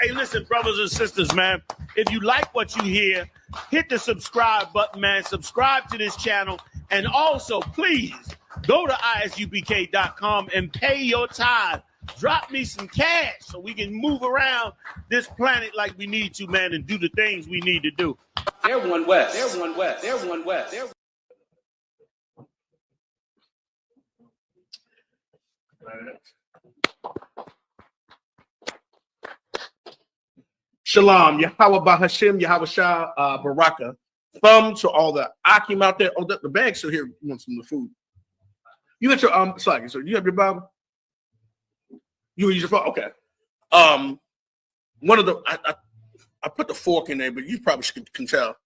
Hey, listen, brothers and sisters, man. If you like what you hear, hit the subscribe button, man. Subscribe to this channel. And also, please, go to ISUPK.com and pay your tithe. Drop me some cash so we can move around this planet like we need to, man, and do the things we need to do. They're one West. They're one West. They're one West. They're... Shalom, Yahweh Bahashim, Yahweh Shah, Baraka. Thumb to all the Akim out there. Oh, the bag's still here. You want some of the food? You got your sorry, so you have your Bible? You use your phone? Okay. One of the I put the fork in there, but you probably can tell.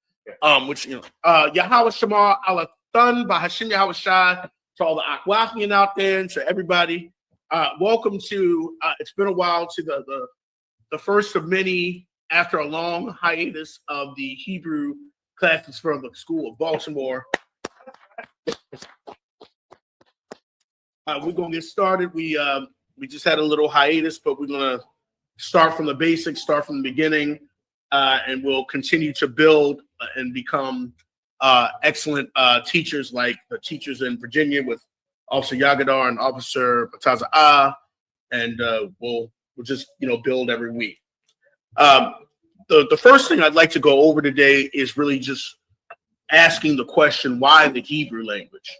Which Yahweh Shema Allah Thun Bahashim Yahweh Shah, to all the Akwafian out there, and to everybody. Welcome to it's been a while, to the first of many after a long hiatus of the Hebrew classes from the School of Baltimore. We're gonna get started. We just had a little hiatus, but we're gonna start from the basics, start from the beginning, and we'll continue to build and become excellent teachers, like the teachers in Virginia with Officer Yagadar and Officer Bataza, and we'll just build every week. The first thing I'd like to go over today is really just asking the question, why the Hebrew language?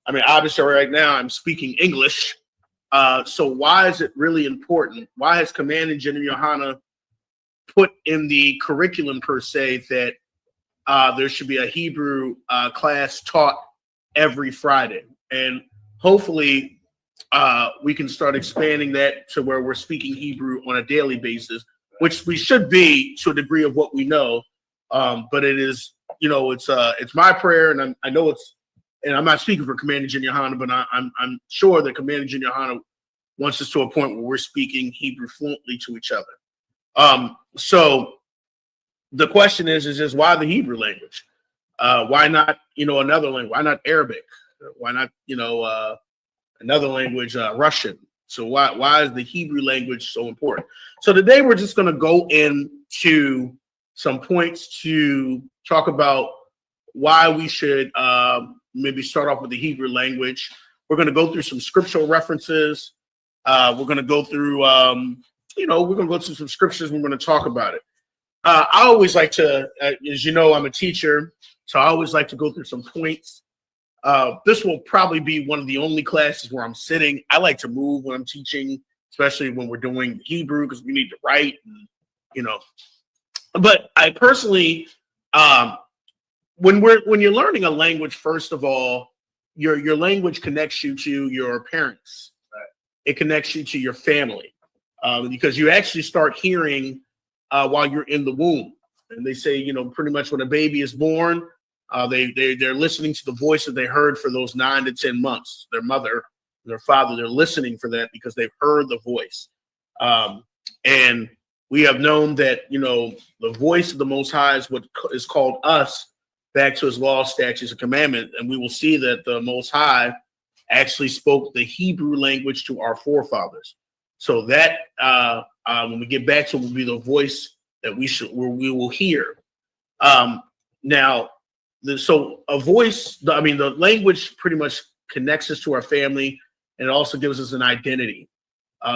I mean, obviously right now I'm speaking English, so why is it really important? Why has Commanding General Yohana put in the curriculum per se that there should be a Hebrew class taught every Friday? And hopefully we can start expanding that to where we're speaking Hebrew on a daily basis, which we should be to a degree of what we know. But it is, it's my prayer, and I know it's, and I'm not speaking for Commander General Yohana, but I'm sure that Commander General Yohana wants us to a point where we're speaking Hebrew fluently to each other. So the question is just why the Hebrew language? Why not, another language? Why not Arabic? Why not, another language, Russian? So why is the Hebrew language so important? So today we're just going to go into some points to talk about why we should maybe start off with the Hebrew language. We're going to go through some scriptural references. We're going to go through, we're going to go through some scriptures. And we're going to talk about it. I always like to, as you know, I'm a teacher, so I always like to go through some points. This will probably be one of the only classes where I'm sitting. I like to move when I'm teaching, especially when we're doing Hebrew, because we need to write, and, But I personally, when you're learning a language, first of all, your language connects you to your parents. Right. It connects you to your family, because you actually start hearing while you're in the womb. And they say, pretty much when a baby is born, they're listening to the voice that they heard for those 9 to 10 months. Their mother, their father, they're listening for that because they've heard the voice. And we have known that, the voice of the Most High is what is called us back to his law, statutes, and commandments. And we will see that the Most High actually spoke the Hebrew language to our forefathers. So that when we get back to it, will be the voice that we will hear. Now, so a voice, the language pretty much connects us to our family, and it also gives us an identity.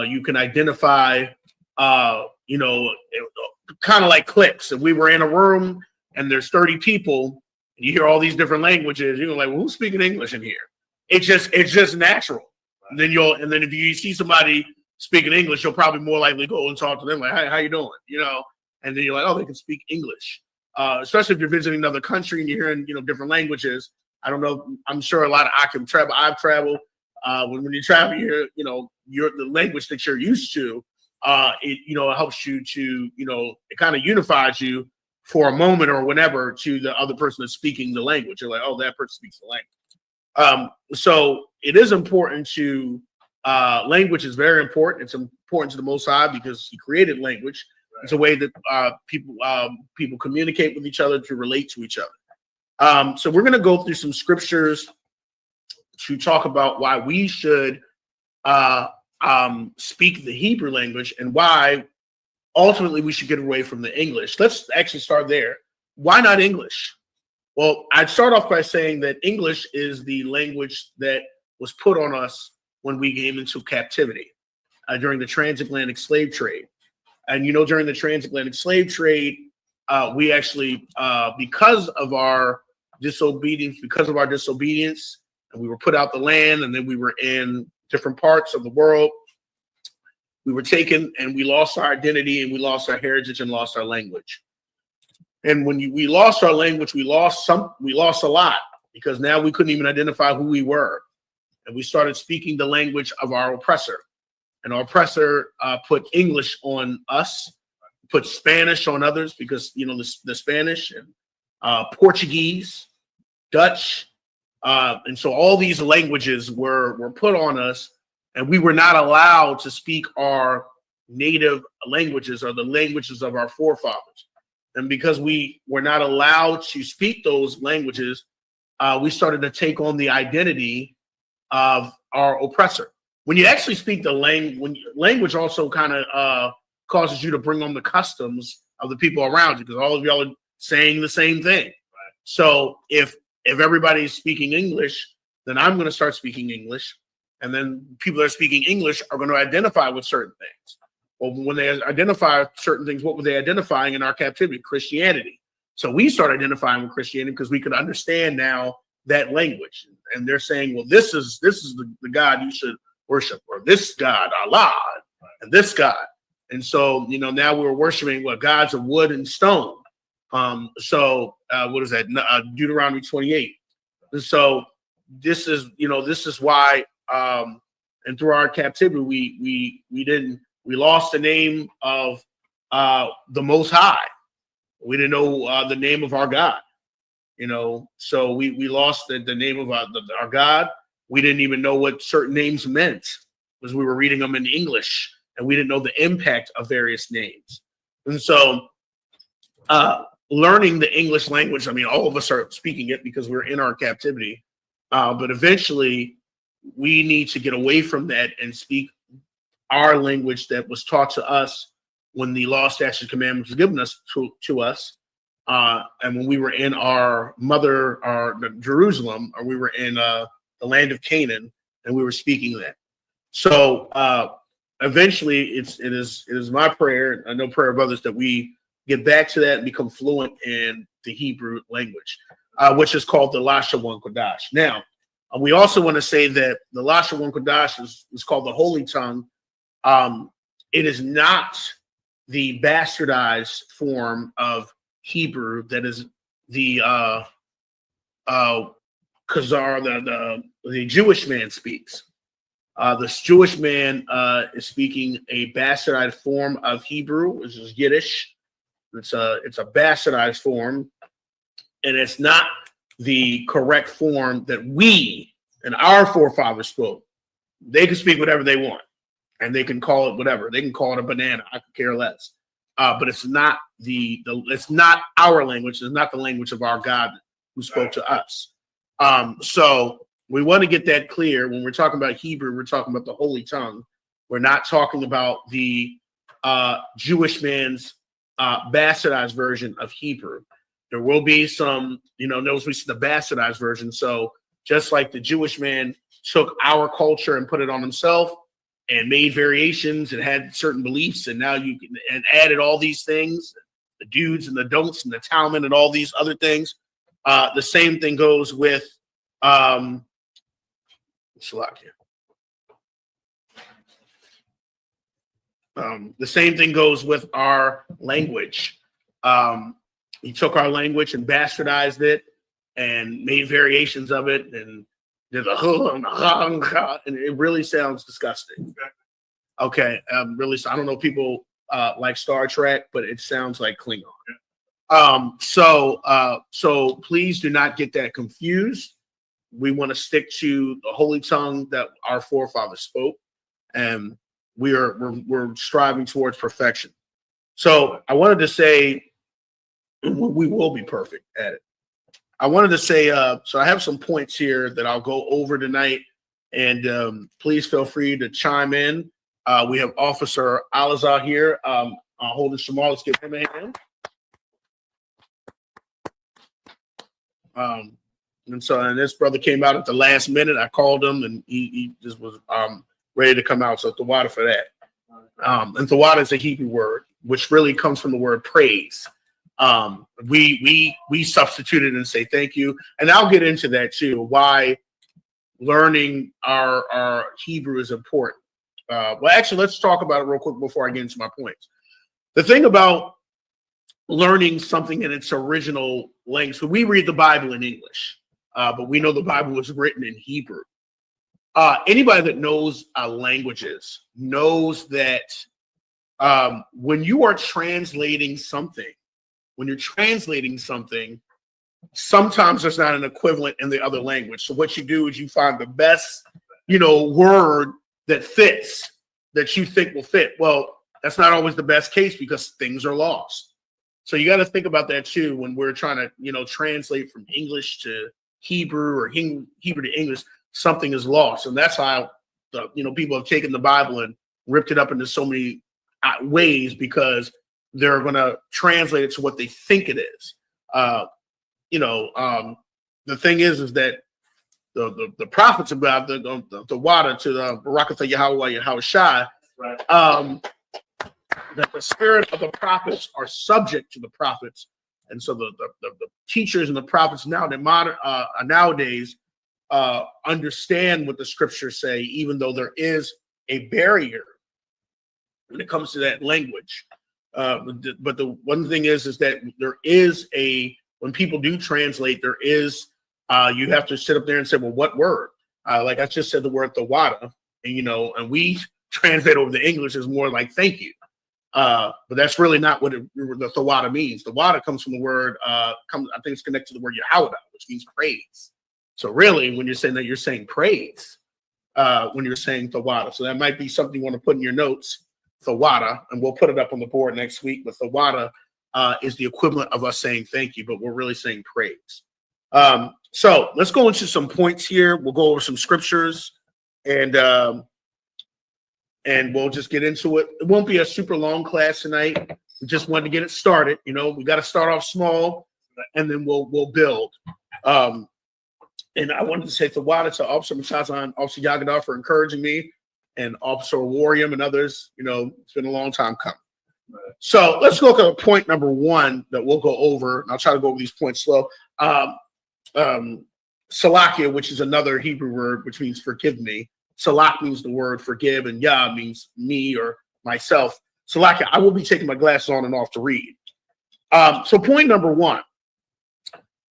You can identify, kind of like cliques. If we were in a room and there's 30 people, and you hear all these different languages, you're like, well, who's speaking English in here? It's just natural. And then if you see somebody speaking English, you'll probably more likely go and talk to them like, hey, how you doing? And then you're like, oh, they can speak English. Especially if you're visiting another country and you're hearing, different languages. I don't know. I'm sure a lot of I've traveled. When you travel, you hear, the language that you're used to. It helps you to, it kind of unifies you for a moment or whatever to the other person that's speaking the language. You're like, oh, that person speaks the language. So it is important to language is very important. It's important to the Most High because he created language. It's a way that people communicate with each other, to relate to each other. So we're going to go through some scriptures to talk about why we should speak the Hebrew language and why ultimately we should get away from the English. Let's actually start there. Why not English? Well, I'd start off by saying that English is the language that was put on us when we came into captivity during the transatlantic slave trade. And, during the transatlantic slave trade, we actually, because of our disobedience, and we were put out the land, and then we were in different parts of the world. We were taken, and we lost our identity, and we lost our heritage, and lost our language. And when we lost our language, we lost a lot, because now we couldn't even identify who we were. And we started speaking the language of our oppressor. And our oppressor put English on us, put Spanish on others, because, the Spanish and Portuguese, Dutch. And so all these languages were put on us, and we were not allowed to speak our native languages or the languages of our forefathers. And because we were not allowed to speak those languages, we started to take on the identity of our oppressor. When you actually speak the language also kind of causes you to bring on the customs of the people around you, because all of y'all are saying the same thing. Right? So if everybody's speaking English, then I'm going to start speaking English. And then people that are speaking English are going to identify with certain things. Well, when they identify certain things, what were they identifying in our captivity? Christianity. So we start identifying with Christianity because we could understand now that language. And they're saying, well, this is the God you should worship, or this God, Allah, and this God. And so, now we're worshiping gods of wood and stone. What is that? Deuteronomy 28. And so this is why, and through our captivity, we lost the name of the Most High. We didn't know the name of our God, so we lost the name of our God. We didn't even know what certain names meant because we were reading them in English, and we didn't know the impact of various names. And so learning the English language, all of us are speaking it because we're in our captivity, but eventually we need to get away from that and speak our language that was taught to us when the law, statutes, and commandments were given us to us, and when we were in our Jerusalem, or we were in the land of Canaan, and we were speaking that. So eventually, it is my prayer, I know prayer of others, that we get back to that and become fluent in the Hebrew language, which is called the Lashawan Qadash. Now, we also want to say that the Lashawan Qadash is called the Holy Tongue. It is not the bastardized form of Hebrew that is the Khazar, the Jewish man speaks. This Jewish man is speaking a bastardized form of Hebrew, which is Yiddish. It's a bastardized form, and it's not the correct form that we and our forefathers spoke. They can speak whatever they want, and they can call it whatever. They can call it a banana. I could care less. But it's not it's not our language. It's not the language of our God who spoke to us. So we want to get that clear. When we're talking about Hebrew, we're talking about the Holy Tongue. We're not talking about the Jewish man's bastardized version of Hebrew. There will be some, notice we see the bastardized version. So just like the Jewish man took our culture and put it on himself and made variations and had certain beliefs, and now and added all these things, the dudes and the don'ts and the Talmud and all these other things. The same thing goes with the same thing goes with our language. He took our language and bastardized it and made variations of it, and did and it really sounds disgusting. Okay, really. So I don't know. People like Star Trek, but it sounds like Klingon. So please do not get that confused. We want to stick to the Holy Tongue that our forefathers spoke, and we're striving towards perfection. So I wanted to say we will be perfect at it. I wanted to say, so I have some points here that I'll go over tonight, and please feel free to chime in. We have Officer Alazar here on holding Shamar. Let's give him a hand. And this brother came out at the last minute. I called him, and he just was ready to come out. So Tawada for that. And Tawada is a Hebrew word, which really comes from the word praise. We substituted and say thank you, and I'll get into that too. Why learning our Hebrew is important. Well, actually, let's talk about it real quick before I get into my points. The thing about learning something in its original language, so we read the Bible in English, but we know the Bible was written in Hebrew. Anybody that knows languages knows that when you are translating something, sometimes there's not an equivalent in the other language. So what you do is you find the best, word that fits, that you think will fit. Well, that's not always the best case because things are lost. So you got to think about that too when we're trying to, translate from English to Hebrew or Hebrew to English. Something is lost, and that's how people have taken the Bible and ripped it up into so many ways because they're going to translate it to what they think it is. The thing is that the prophets about the water to the Barakatha Yahweh Shai, that the spirit of the prophets are subject to the prophets, and so the teachers and the prophets nowadays understand what the scriptures say, even though there is a barrier when it comes to that language. But the one thing is that there is when people do translate, there is you have to sit up there and say, well, what word? Like I just said, the word Tawada, and we translate over the English is more like thank you. But that's really not what the Tawada means. Tawada comes from the word, I think it's connected to the word Yahweh, which means praise. So really, when you're saying that, you're saying praise when you're saying Tawada. So that might be something you want to put in your notes, Tawada, and we'll put it up on the board next week. But Tawada is the equivalent of us saying thank you, but we're really saying praise. So let's go into some points here. We'll go over some scriptures, and we'll just get into it. It won't be a super long class tonight. We just wanted to get it started. We got to start off small, and then we'll build. And I wanted to say Tawada to Officer Machazan, Officer Yagadar for encouraging me, and Officer Warium and others. It's been a long time coming. So let's look at point number one that we'll go over, and I'll try to go over these points slow. Salakia, which is another Hebrew word, which means forgive me. Salak means the word forgive, and Yah means me or myself. Salakia, I will be taking my glasses on and off to read. So point number one,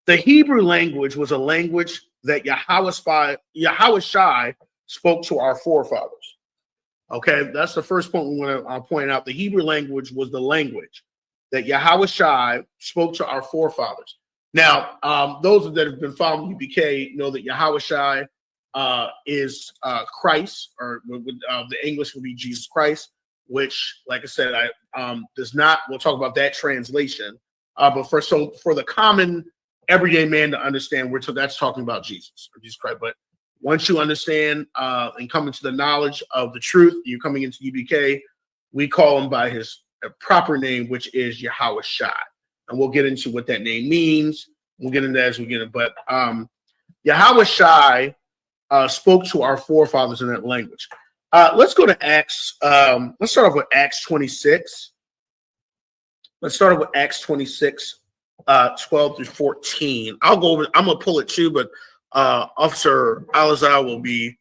the Hebrew language was a language that Yahweh Shai spoke to our forefathers. Okay, that's the first point we want to point out. The Hebrew language was the language that Yahweh Shai spoke to our forefathers. Now, those that have been following UPK know that Yahweh Shai is Christ, or the English would be Jesus Christ, which, like I said, does not. We'll talk about that translation. But for the common everyday man to understand, that's talking about Jesus or Jesus Christ. But once you understand and come into the knowledge of the truth, you're coming into UBK. We call him by his proper name, which is Yahweh Shai, and we'll get into what that name means. We'll get into that as we get it. But Yahweh Shai spoke to our forefathers in that language. Let's go to Acts. Let's start off with Acts 26. Let's start off with Acts 26, 12 through 14. I'll go over. I'm gonna pull it too, but Officer Alazar will be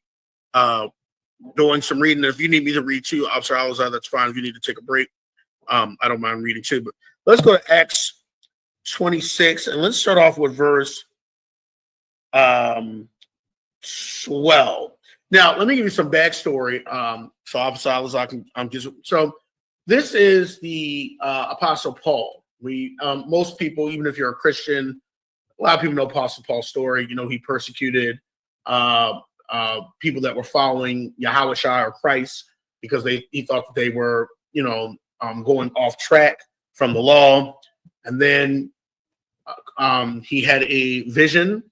doing some reading. If you need me to read too, Officer Alazar, that's fine. If you need to take a break, I don't mind reading too. But let's go to Acts 26, and let's start off with verse 12. Now, let me give you some backstory. So Officer Alazar so this is the Apostle Paul. Most people, even if you're a Christian, a lot of people know Apostle Paul's story. He persecuted people that were following Yahweh Shai or Christ because he thought that they were, going off track from the law. And then he had a vision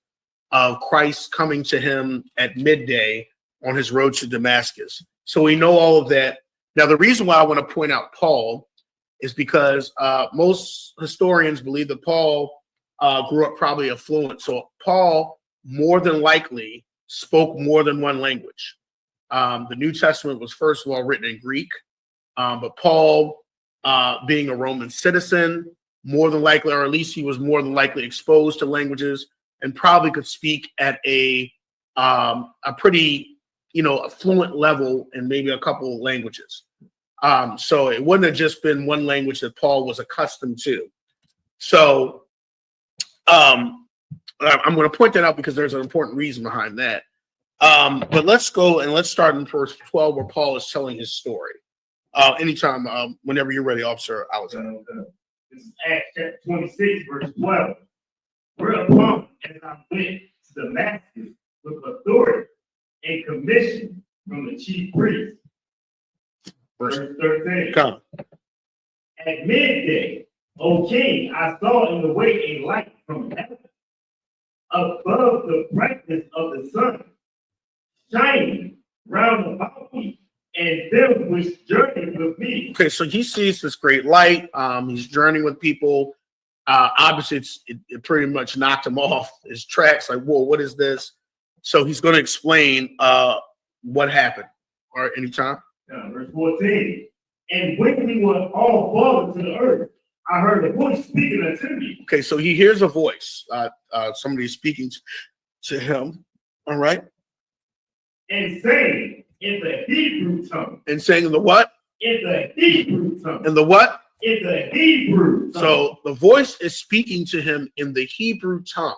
of Christ coming to him at midday on his road to Damascus. So we know all of that. Now, the reason why I want to point out Paul is because most historians believe that Paul grew up probably affluent. So Paul more than likely spoke more than one language. The New Testament was first of all written in Greek, but Paul, being a Roman citizen, more than likely, or at least he was more than likely exposed to languages and probably could speak at a pretty, fluent level in maybe a couple of languages. So it wouldn't have just been one language that Paul was accustomed to. So I'm going to point that out because there's an important reason behind that. But let's go and let's start in verse 12 where Paul is telling his story. Anytime, whenever you're ready, Officer Alexander. This is Acts chapter 26, verse 12. Whereupon, as I went to Damascus with authority and commission from the chief priest. Verse 13. Come. At midday, O king, I saw in the way a light from heaven, above the brightness of the sun, shining round about me, and them which journeyed with me. Okay, so he sees this great light. He's journeying with people. Obviously, it pretty much knocked him off his tracks. Like, whoa, what is this? So he's going to explain what happened. All right, anytime. Verse 14. And when we were all fallen to the earth, I heard a voice speaking unto me. Okay, so he hears a voice. Somebody speaking to him. All right. And saying in the Hebrew tongue. And saying in the what? In the Hebrew tongue. In the what? In the Hebrew tongue. So the voice is speaking to him in the Hebrew tongue.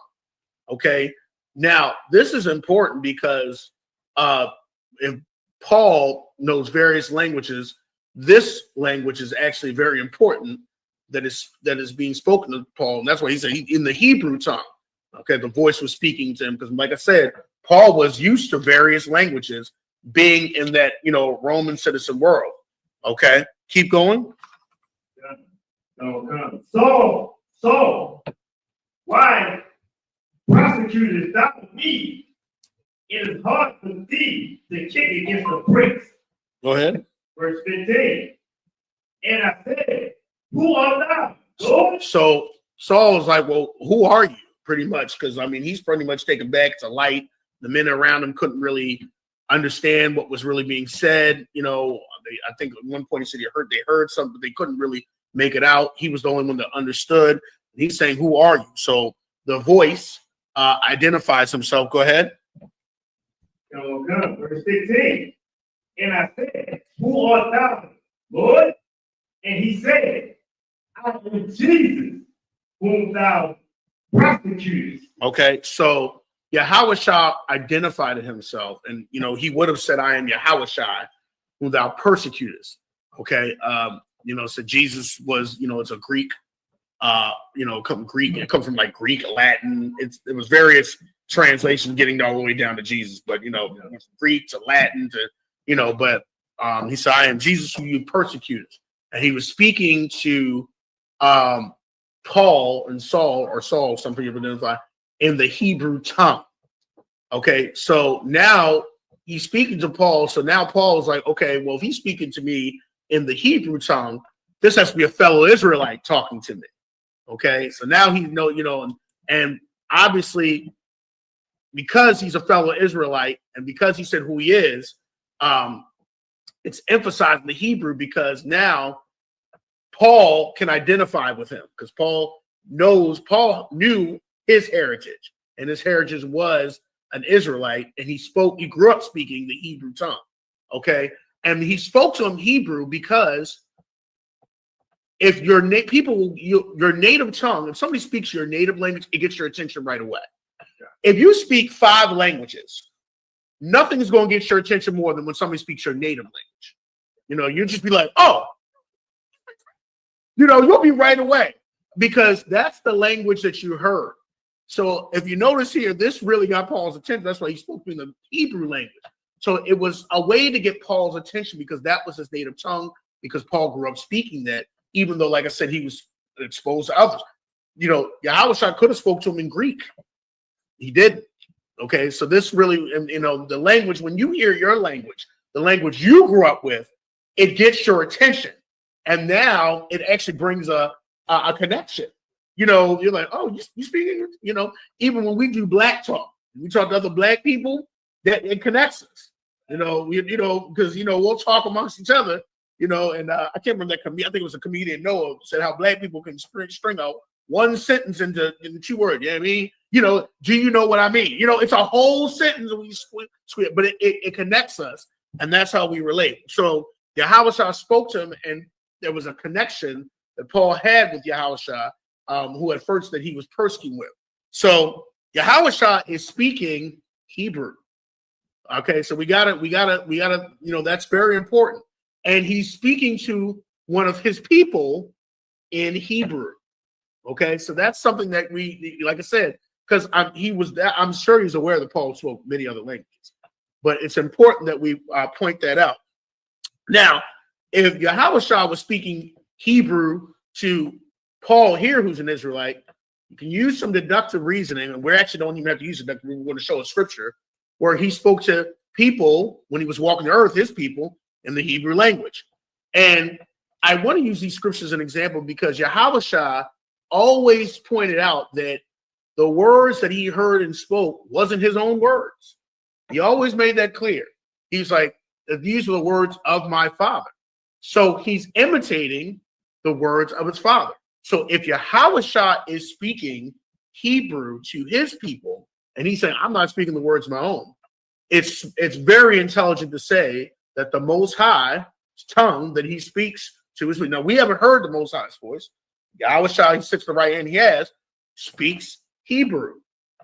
Okay. Now, this is important because if Paul knows various languages, this language is actually very important that is being spoken to Paul. And that's why he said in the Hebrew tongue. Okay, the voice was speaking to him because, like I said, Paul was used to various languages being in that, Roman citizen world. Okay, keep going. So, why prosecutest thou me? It is hard for thee to kick against the pricks. Go ahead. Verse 15. And I said, who art thou, Lord? So Saul was like, well, who are you? Pretty much, because he's pretty much taken back to light. The men around him couldn't really understand what was really being said. I think at one point he said they heard something, but they couldn't really make it out. He was the only one that understood. He's saying, who are you? So the voice identifies himself. Go ahead. Verse 16. And I said, who art thou, Lord? And he said, I am Jesus, whom thou prosecutest. Okay, so Yahushua identified himself, and he would have said, I am Yahushua, whom thou persecutest. Okay, so Jesus was, it's a Greek, Greek. It comes from like Greek, Latin. It was various translations getting all the way down to Jesus, but from Greek to Latin to but he said, I am Jesus who you persecuted, and he was speaking to Paul and Saul, or Saul, some people identify, in the Hebrew tongue. Okay, so now he's speaking to Paul. So now Paul is like, okay, well, if he's speaking to me in the Hebrew tongue, this has to be a fellow Israelite talking to me. Okay, so now he and obviously because he's a fellow Israelite and because he said who he is, it's emphasizing the Hebrew because now Paul can identify with him because Paul knew his heritage, and his heritage was an Israelite, and he grew up speaking the Hebrew tongue. Okay, and he spoke to him Hebrew because if your native tongue, if somebody speaks your native language, it gets your attention right away. If you speak 5 languages, nothing is going to get your attention more than when somebody speaks your native language. You'll just be like, oh, you'll be right away because that's the language that you heard. So if you notice here, this really got Paul's attention. That's why he spoke in the Hebrew language. So it was a way to get Paul's attention because that was his native tongue, because Paul grew up speaking that, even though, like I said, he was exposed to others. Yahushua could have spoke to him in Greek. He didn't. Okay, so this really, the language, when you hear your language, the language you grew up with, it gets your attention. And now it actually brings a connection. You know, you're like, oh, you speak English? You know, even when we do black talk, we talk to other black people, that it connects us. You know, because we'll talk amongst each other. You know, and I can't remember that comedian. I think it was a comedian Noah said how black people can string out one sentence into 2 words. You know what I mean? You know, do you know what I mean? You know, it's a whole sentence when you squint, but it connects us, and that's how we relate. So Yahushua spoke to him, and there was a connection that Paul had with Yahushua, who at first that he was persecuting with. So Yahushua is speaking Hebrew. Okay, so we gotta, that's very important. And he's speaking to one of his people in Hebrew. Okay, so that's something that we, like I said, because I'm sure he's aware that Paul spoke many other languages, but it's important that we point that out. Now, if Yahushua was speaking Hebrew to Paul here, who's an Israelite, you can use some deductive reasoning, and we actually don't even have to use deductive. We're going to show a scripture where he spoke to people when he was walking the earth, his people, in the Hebrew language. And I want to use these scriptures as an example because Yahushua always pointed out that the words that he heard and spoke wasn't his own words. He always made that clear. He's like, these are the words of my Father. So he's imitating the words of his Father. So if Yahushua is speaking Hebrew to his people, and he's saying, I'm not speaking the words of my own, it's very intelligent to say that the Most High's tongue that he speaks to his people. Now, we haven't heard the Most High's voice. Yahushua, he sits to the right hand, he speaks Hebrew.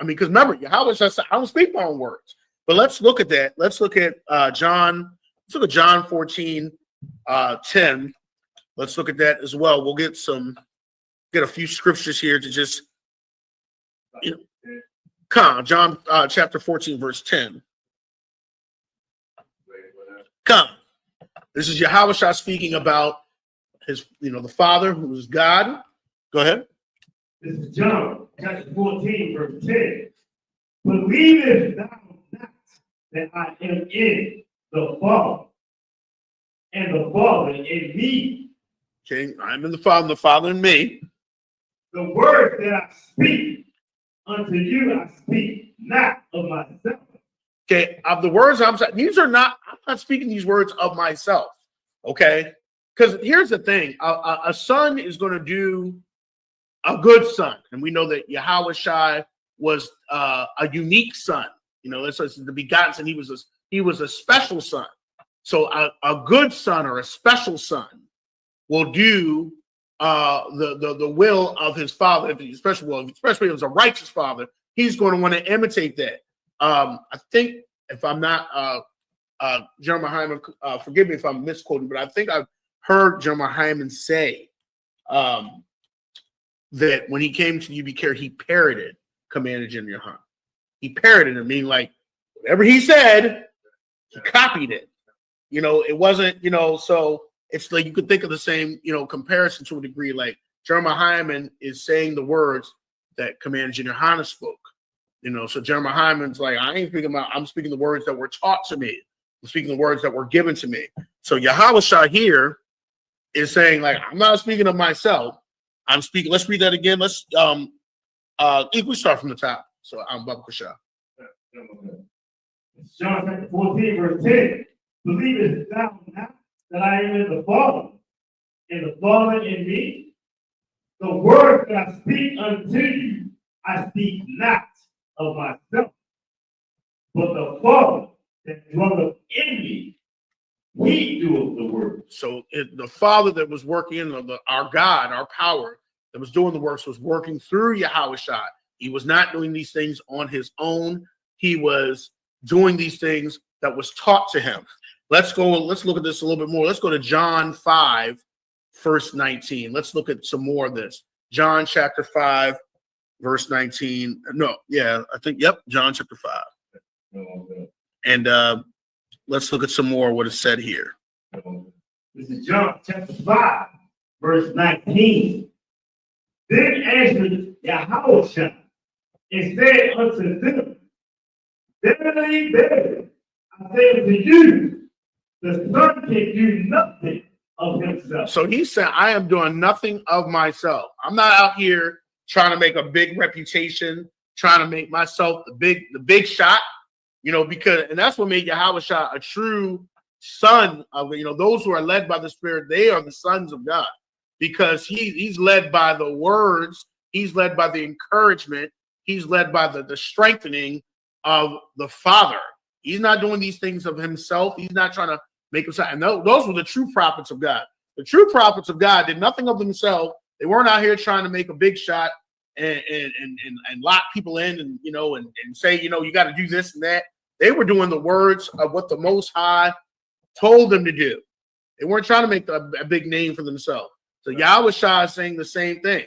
I mean, because remember, Yahushua said, I don't speak my own words. But let's look at that. Let's look at John 14, 10. Let's look at that as well. We'll get a few scriptures here to just, come. John chapter 14, verse 10. Come. This is Yahushua speaking about his, the Father who is God. Go ahead. This is John chapter 14, verse 10. Believest thou not that I am in the Father, and the Father in me? Okay, I'm in the Father, and the Father in me. The words that I speak unto you, I speak not of myself. Okay, of the words I'm not speaking these words of myself. Okay, because here's the thing: a son is going to do a good son, and we know that Yahushua was a unique son. That's the begotten son. He was a special son. So a good son or a special son will do the will of his father, especially if it was a righteous father. He's going to want to imitate that. I think, if I'm not, Jeremiah Hyman, forgive me if I'm misquoting, but I think I've heard Jeremiah Hyman say that when he came to UBK, he parroted Commander General Hunt. He parroted him, meaning like whatever he said, he copied it. It wasn't, so it's like you could think of the same, comparison to a degree. Like Jeremiah Hyman is saying the words that Commander General Hunt spoke. So Jeremiah Hyman's like, I'm speaking the words that were taught to me. I'm speaking the words that were given to me. So Yahushua here is saying, like, I'm not speaking of myself. I'm speaking. Let's read that again. Let's we start from the top. So I'm Baba Kusha. John chapter 14, verse 10. Believest thou not that I am in the Father, and the Father in me? The word that I speak unto you, I speak not of myself, but the Father that dwelleth in me, he doeth the work. So the Father that was working in our God, our power that was doing the works, was working through Yahushua. He was not doing these things on his own. He was doing these things that was taught to him. Let's look at this a little bit more. Let's go to John 5, verse 19. Let's look at some more of this. John chapter 5, verse 19. John chapter 5. And let's look at some more of what is said here. This is John chapter 5, verse 19. Then answered Yahushua and said unto them, Verily, verily, I say unto you, the Son can do nothing of himself. So he said, I am doing nothing of myself. I'm not out here trying to make a big reputation, trying to make myself the big shot, because, and that's what made Yahushua a true son of, those who are led by the Spirit, they are the sons of God, because he's led by the words, he's led by the encouragement, he's led by the strengthening of the Father. He's not doing these things of himself. He's not trying to make himself. And those were the true prophets of God. The true prophets of God did nothing of themselves. They weren't out here trying to make a big shot and lock people in and say, you got to do this and that. They were doing the words of what the Most High told them to do. They weren't trying to make a big name for themselves. So Yahushua is saying the same thing.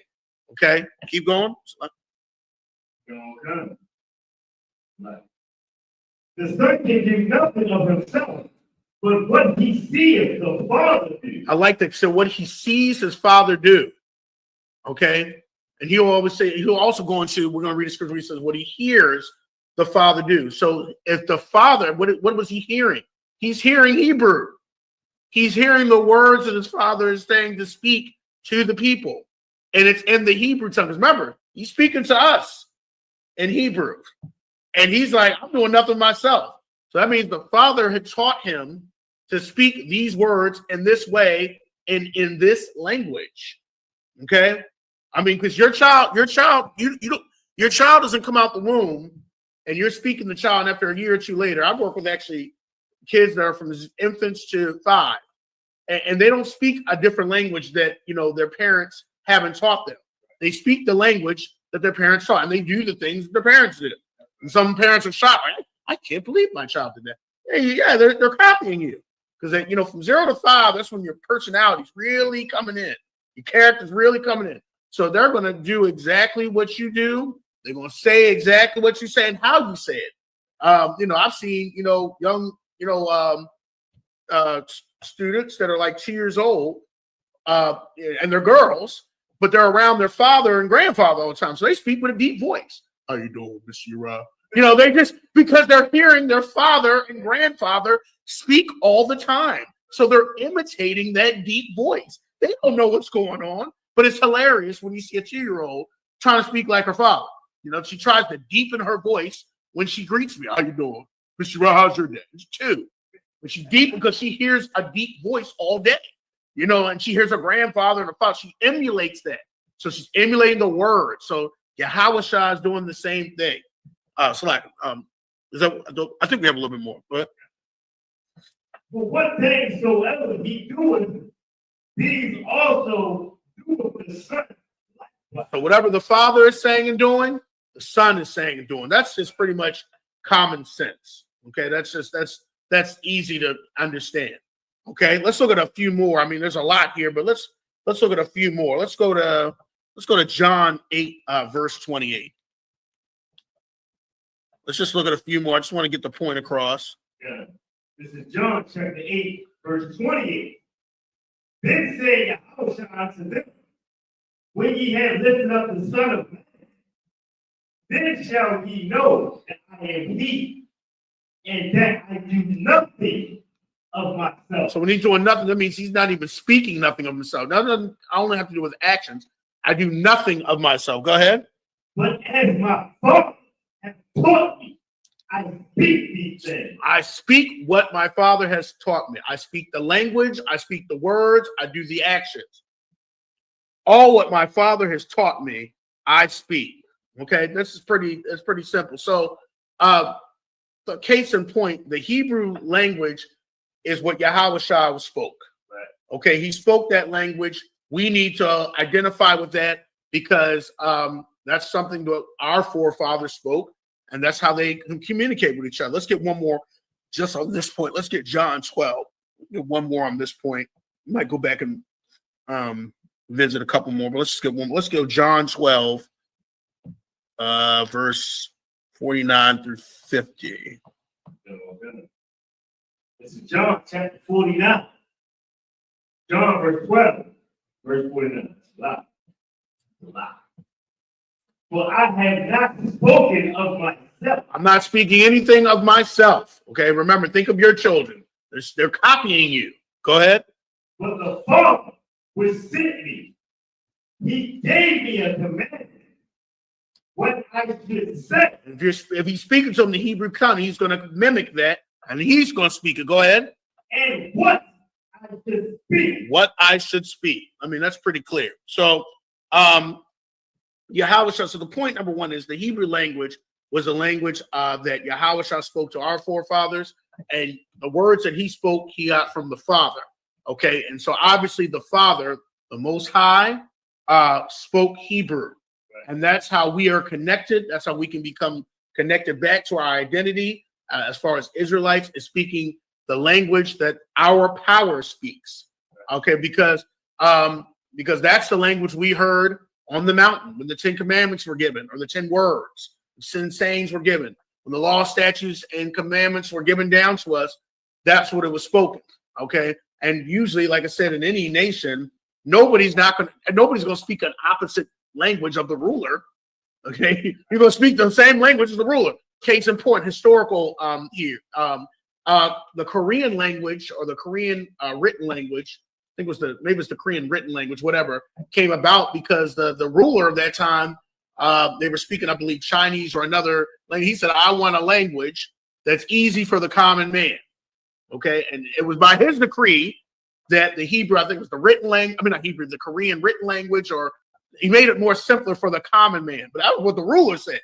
Okay, keep going. Okay. The Son can do nothing of himself, but what he sees the Father do. I like that. So what he sees his Father do. Okay, and he'll also go into, we're going to read the scripture where he says what he hears the Father do. So if the Father, what was he hearing? He's hearing Hebrew. He's hearing the words that his Father is saying to speak to the people. And it's in the Hebrew tongue. Remember, he's speaking to us in Hebrew. And he's like, I'm doing nothing myself. So that means the Father had taught him to speak these words in this way and in this language. Okay? I mean, because your child doesn't come out the womb and you're speaking to the child, and after a year or two later, I work with actually kids that are from infants to 5, and they don't speak a different language that their parents haven't taught them. They speak the language that their parents taught, and they do the things that their parents did. And some parents are shocked. I can't believe my child did that. Yeah, they're copying you, because from 0 to 5, that's when your personality's really coming in, your character's really coming in. So they're going to do exactly what you do. They're going to say exactly what you say and how you say it. I've seen young students that are like 2 years old, and they're girls, but they're around their father and grandfather all the time. So they speak with a deep voice. How you doing, Mr. Ura? They just, because they're hearing their father and grandfather speak all the time. So they're imitating that deep voice. They don't know what's going on, but it's hilarious when you see a 2-year-old trying to speak like her father. She tries to deepen her voice when she greets me. How you doing, Mr. Ura? How's your day? It's 2. But she's deep because she hears a deep voice all day. And she hears her grandfather and her father. She emulates that. So she's emulating the word. So Yahushua is doing the same thing. I think we have a little bit more. But what things soever he doeth, these also doeth the Son. So whatever the Father is saying and doing, the Son is saying and doing. That's just pretty much common sense. Okay, that's easy to understand. Okay, let's look at a few more. I mean, there's a lot here, but let's look at a few more. Let's go to John 8, verse 28. Let's just look at a few more. I just want to get the point across. Yeah. This is John chapter 8, verse 28. Then said Yahushua unto them, when ye have lifted up the Son of Man, then shall ye know that I am he, and that I do nothing of myself. So when he's doing nothing, that means he's not even speaking nothing of himself. Nothing I only have to do with actions. I do nothing of myself. Go ahead. But as my Father has taught me, I speak these things. I speak what my Father has taught me. I speak the language. I speak the words. I do the actions. All what my Father has taught me, I speak. Okay, that's pretty simple. So, the case in point, the Hebrew language is what Yahushua spoke. Right. Okay, he spoke that language. We need to identify with that because that's something that our forefathers spoke, and that's how they can communicate with each other. Let's get one more just on this point. Let's get John 12. Get one more on this point. We might go back and visit a couple more, but let's just get one. Let's go John 12, verse 49 through 50. This is John chapter 49. John verse 12, verse 49. Lie. For I have not spoken of myself. I'm not speaking anything of myself. Okay, remember, think of your children. They're copying you. Go ahead. but the Father which sent me, he gave me a commandment, what I should say. If he's speaking to him in the Hebrew tongue, he's going to mimic that, and he's going to speak it. Go ahead. And what I should speak. What I should speak. I mean, that's pretty clear. So, Yahushua, so the point number one is the Hebrew language was a language that Yahushua spoke to our forefathers, and the words that he spoke, he got from the Father. Okay, and so obviously the Father, the Most High, spoke Hebrew, and that's how we are connected. That's how we can become connected back to our identity as far as Israelites, is speaking the language that our power speaks. Okay, because that's the language we heard on the mountain when the 10 Commandments were given, or the 10 words, the 10 sayings were given. When the law, statutes, and commandments were given down to us, that's what it was spoken. Okay, and usually, like I said, in any nation, nobody's going to speak an opposite language of the ruler. Okay, you're going to speak the same language as the ruler. Case in point, historical here. The Korean language, or the Korean written language, I think maybe it's the Korean written language, whatever, came about because the ruler of that time, they were speaking, I believe, Chinese or another language. He said, I want a language that's easy for the common man. Okay, and it was by his decree that the Hebrew, I think it was the written language, I mean, not Hebrew, the Korean written language, or he made it more simpler for the common man. But that was what the ruler said.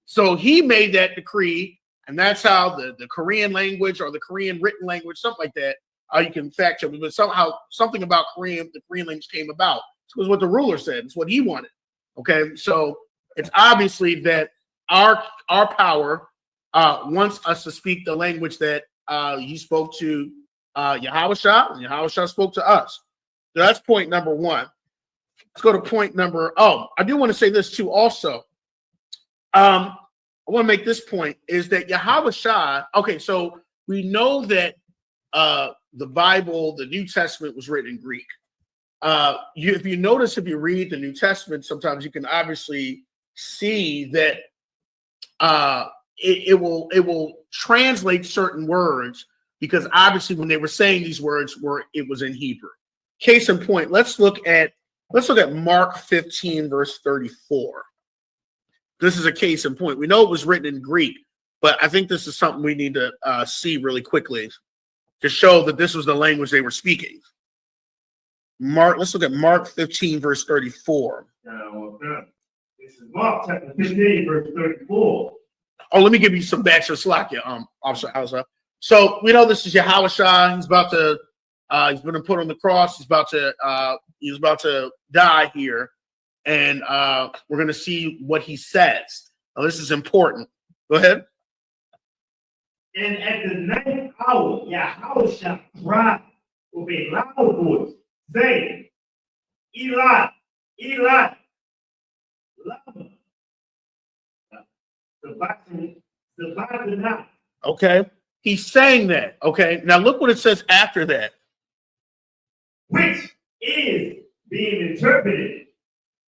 So he made that decree, and that's how the Korean language, or the Korean written language, something like that, you can fact check me, but somehow something about the Korean language came about. It was what the ruler said. It's what he wanted. Okay, so it's obviously that our power wants us to speak the language that he spoke to Yahushua, and Yahushua spoke to us. So that's point number one. Let's go to point number. Oh, I do want to say this too. Also, I want to make this point is that Yahushua. Okay, so we know that the Bible, the New Testament, was written in Greek. If you notice, if you read the New Testament, sometimes you can obviously see that it will translate certain words, because obviously when they were saying these words, it was in Hebrew. Case in point, let's look at Mark 15 verse 34. This is a case in point. We know it was written in Greek, but I think this is something we need to see really quickly to show that this was the language they were speaking. Let's look at Mark 15 verse 34. This is Mark chapter 15 verse 34. Oh, let me give you some backs of slack here, Officer Hauser. So we know this is Yahushua. He's about to he's been put on the cross. He's about to die here, and we're going to see what he says. Now, this is important. Go ahead. And at the ninth hour, Yahushua cried with a loud voice, saying, Eli, Eli, lama sabachthani. Okay. He's saying that. Okay. Now look what it says after that. Which is being interpreted,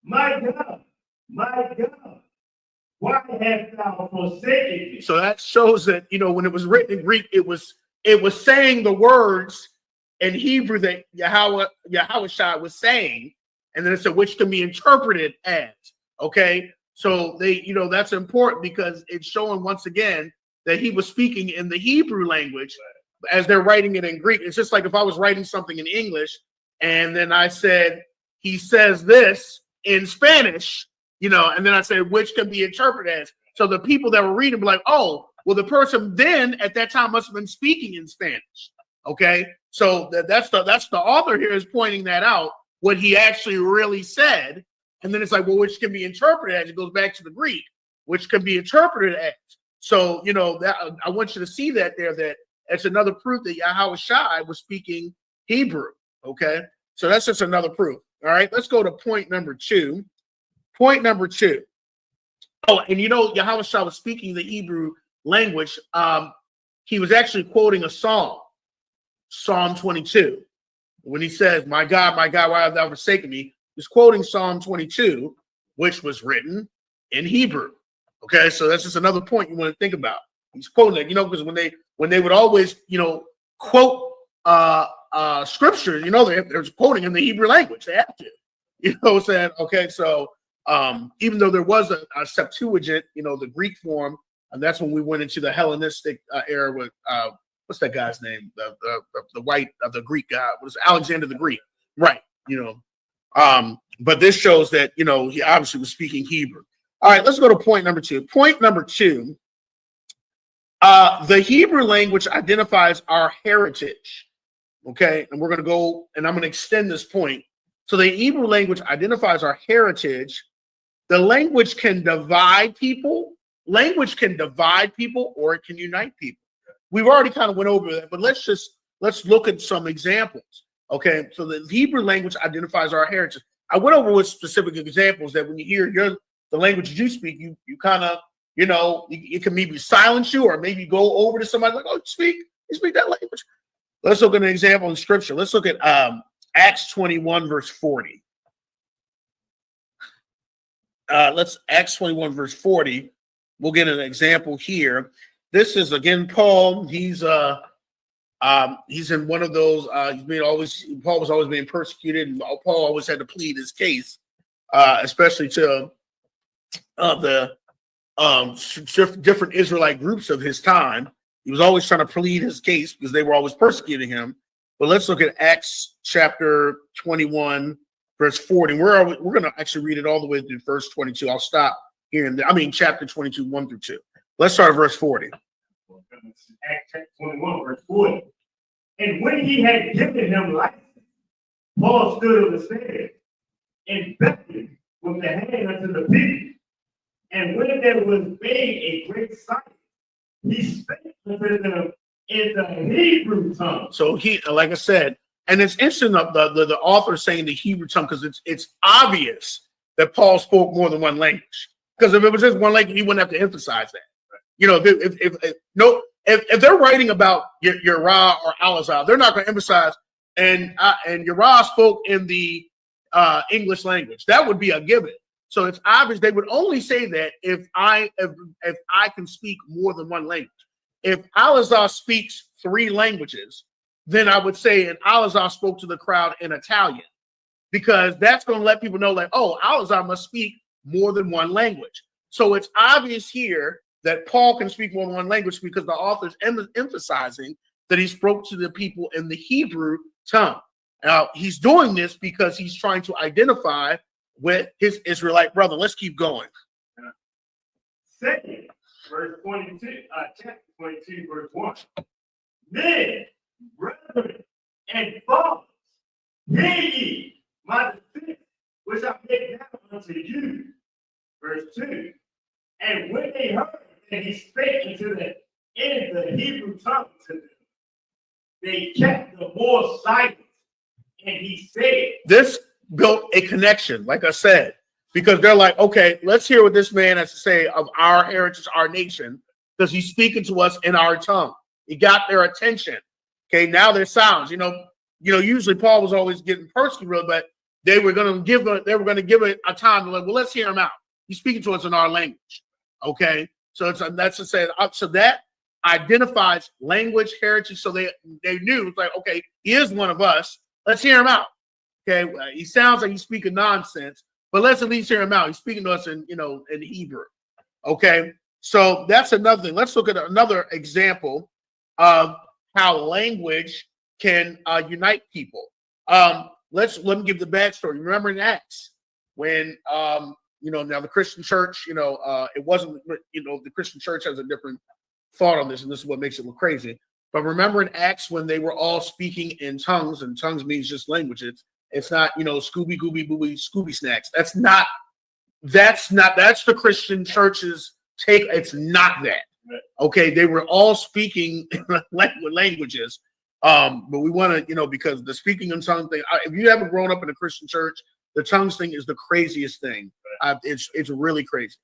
my God, why hast thou forsaken me? So that shows that, when it was written in Greek, it was saying the words in Hebrew that Yahushua was saying, and then it said which can be interpreted as. Okay. So that's important, because it's showing once again that he was speaking in the Hebrew language as they're writing it in Greek. It's just like if I was writing something in English and then I said, he says this in Spanish, and then I said, which can be interpreted as. So the people that were reading were like, oh, well, the person then at that time must have been speaking in Spanish. Okay. So that's the author here is pointing that out, what he actually really said. And then it's like, well, which can be interpreted as. It goes back to the Greek, which can be interpreted as. So, that I want you to see that there, that it's another proof that Yahushua was speaking Hebrew. Okay. So that's just another proof. All right. Let's go to point number two. Point number two. Oh, and Yahushua was speaking the Hebrew language. He was actually quoting a psalm, Psalm 22. When he says, my God, why have thou forsaken me? He's quoting Psalm 22, which was written in Hebrew. Okay, so that's just another point you want to think about. He's quoting that, because when they would always, quote scripture, they're quoting in the Hebrew language. They have to, saying, okay, so even though there was a Septuagint, the Greek form, and that's when we went into the Hellenistic era with what's that guy's name? The white the Greek guy was Alexander the Greek, right? But this shows that he obviously was speaking Hebrew. All right, let's go to point number 2. Point number 2. The Hebrew language identifies our heritage. Okay, and we're going to go, and I'm going to extend this point. So the Hebrew language identifies our heritage. The language can divide people. Language can divide people, or it can unite people. We've already kind of went over that, but let's look at some examples. Okay, so the Hebrew language identifies our heritage. I went over with specific examples that when you hear the language you speak, you kind of, it can maybe silence you, or maybe go over to somebody like, oh, you speak that language. Let's look at an example in scripture. Let's look at Acts 21, verse 40. Acts 21, verse 40. We'll get an example here. This is again Paul. He's in one of those. Paul was always being persecuted, and Paul always had to plead his case, especially to the different Israelite groups of his time. He was always trying to plead his case because they were always persecuting him. But let's look at Acts chapter 21, verse 40. We're going to actually read it all the way through verse 22. I'll stop here. Chapter 22, 1 through 2. Let's start at verse 40. Acts chapter 21, verse 40. And when he had given him license, Paul stood on the stairs and beckoned with the hand unto the people. And when there was made a great silence, he spake unto them in the Hebrew tongue. So he, like I said, and it's interesting the author saying the Hebrew tongue because it's obvious that Paul spoke more than one language. Because if it was just one language, he wouldn't have to emphasize that. If they're writing about Yerah or Alazar, they're not going to emphasize and Yerah spoke in the English language. That would be a given. So it's obvious they would only say that if I can speak more than one language. If Alazar speaks 3 languages, then I would say, and Alazar spoke to the crowd in Italian, because that's going to let people know, like, oh, Alazar must speak more than one language. So it's obvious here that Paul can speak more than one language because the author's emphasizing that he spoke to the people in the Hebrew tongue. Now, he's doing this because he's trying to identify with his Israelite brother. Let's keep going. Second, verse 22, chapter 22, verse 1. Men, brethren, and fathers, hear ye my defense, which I make now unto you. Verse 2. And when they heard that he spake unto them in the Hebrew tongue to them, they kept the more silent. And he said, this built a connection, like I said, because they're like, okay, let's hear what this man has to say of our heritage, our nation, because he's speaking to us in our tongue. He got their attention. Okay, now their sounds. Usually Paul was always getting persecuted, but they were going to give it a time to like, well, let's hear him out. He's speaking to us in our language. Okay, so that's to say, so that identifies language, heritage. So they knew, it's like, okay, he is one of us. Let's hear him out. Okay, he sounds like he's speaking nonsense, but let's at least hear him out. He's speaking to us in Hebrew. Okay, so that's another thing. Let's look at another example of how language can unite people. Let me give the backstory. Remember in Acts when now the Christian church, it wasn't, the Christian church has a different thought on this, and this is what makes it look crazy. But remember in Acts when they were all speaking in tongues, and tongues means just languages. It's not, Scooby Gooby Booby Scooby Snacks. That's the Christian church's take. It's not that. Okay, they were all speaking languages. But we want to, because the speaking in tongues thing, if you haven't grown up in a Christian church, the tongues thing is the craziest thing. It's really crazy.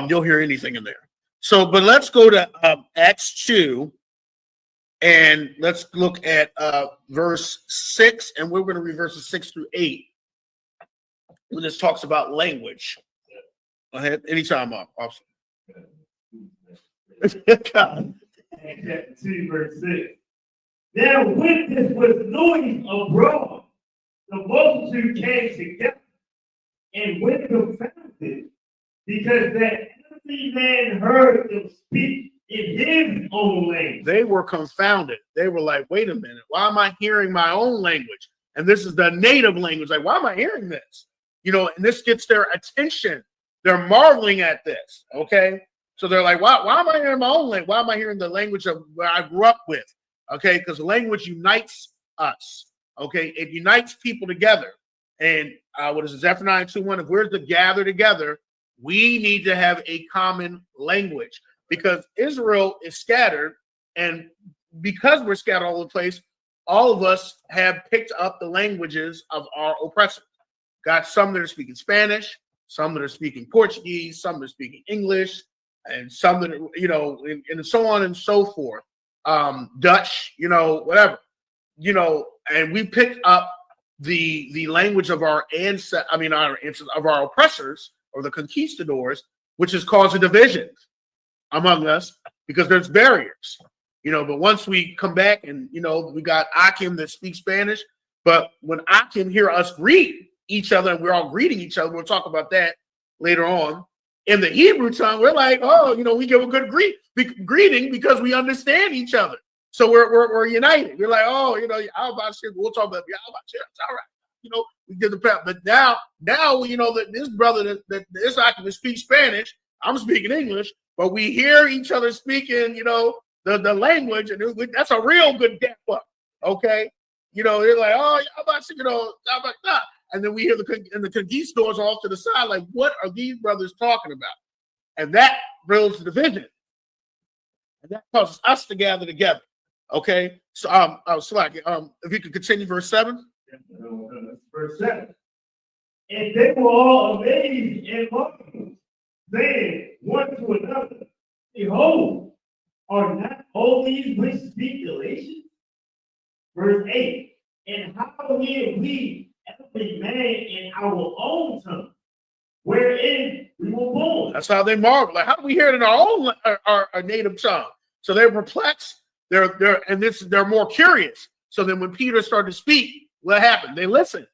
You'll hear anything in there. So, but let's go to Acts 2. And let's look at verse 6, and we're going to read verses 6 through 8. When this talks about language. Go ahead, anytime, officer. Chapter 2, verse 6. Now, when this was noise abroad, the multitude came together and were confounded, because that every man heard them speak in his own language. They were confounded. They were like, wait a minute, why am I hearing my own language? And this is the native language. Like, why am I hearing this? You know, and this gets their attention. They're marveling at this, okay? So they're like, why am I hearing my own language? Why am I hearing the language of where I grew up with? Okay, because language unites us, okay? It unites people together. And what is it, Zephaniah 2:1? If we're to gather together, we need to have a common language, because Israel is scattered, and because we're scattered all over the place, all of us have picked up the languages of our oppressors. Got some that are speaking Spanish, some that are speaking Portuguese, some that are speaking English, and some that are, you know, and so on and so forth. Dutch, you know, whatever, you know, and we picked up the language of our of our oppressors, or the conquistadors, which has caused a division among us because there's barriers, you know. But once we come back and, you know, we got Akim that speaks Spanish, but when Akim hear us greet each other and we're all greeting each other, we'll talk about that later on. In the Hebrew tongue, we're like, oh, you know, we give a good greeting because we understand each other. So we're united. We're like, oh, you know, how about shit? We'll talk about how about shit. All right. You know, we did the prep. But now, you know, that this brother that this Akim speaks Spanish, I'm speaking English, but we hear each other speaking, you know, the language, and that's a real good gap up. Okay. You know, they're like, oh, how about, you know, how about that? And then we hear the conquistadors off to the side, like, what are these brothers talking about? And that builds the division. And that causes us to gather together. Okay. So if you could continue verse 7. Verse 7. And they were all amazed and marveled, saying one to another, behold, are not all these which speak Galatians? Verse 8. And how hear we every man in our own tongue, wherein we were born? That's how they marvel. Like, how do we hear it in our own our native tongue? So they're perplexed. They're more curious. So then when Peter started to speak, what happened? They listened.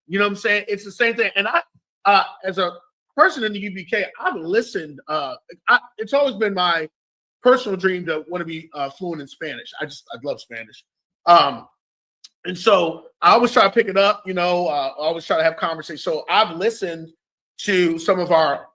You know what I'm saying? It's the same thing. And I as a person in the UPK, I've listened. It's always been my personal dream to want to be fluent in Spanish. I love Spanish. And so I always try to pick it up, you know, I always try to have conversations. So I've listened to some of our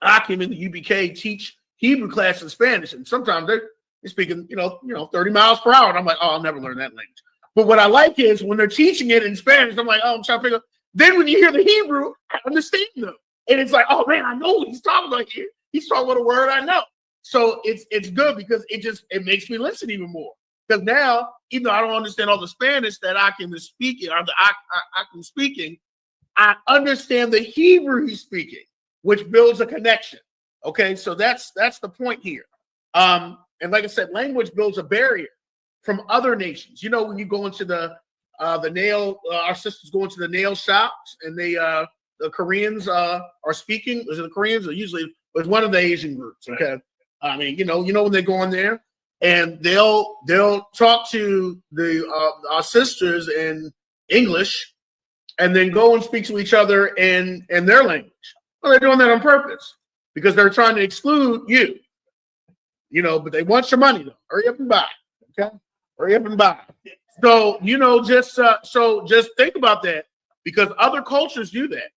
Akim in the UPK teach Hebrew class in Spanish, and sometimes they're speaking, you know, 30 miles per hour. And I'm like, oh, I'll never learn that language. But what I like is when they're teaching it in Spanish, I'm like, oh, I'm trying to figure out. Then when you hear the Hebrew, I understand them. And it's like, oh man, I know what he's talking about here. He's talking about a word I know. So it's good because it makes me listen even more. Because now, even though I don't understand all the Spanish that Akim is speaking, or the Akim speaking, I understand the Hebrew he's speaking, which builds a connection. Okay, so that's the point here. And like I said, language builds a barrier from other nations. You know, when you go into the nail, our sisters go into the nail shops, and the Koreans are speaking. Is it the Koreans? Or usually it's one of the Asian groups. Okay, I mean, you know when they go in there. And they'll talk to our sisters in English, and then go and speak to each other in their language. Well, they're doing that on purpose because they're trying to exclude you. You know, but they want your money though. Hurry up and buy. Okay, hurry up and buy. So you know, just think about that, because other cultures do that.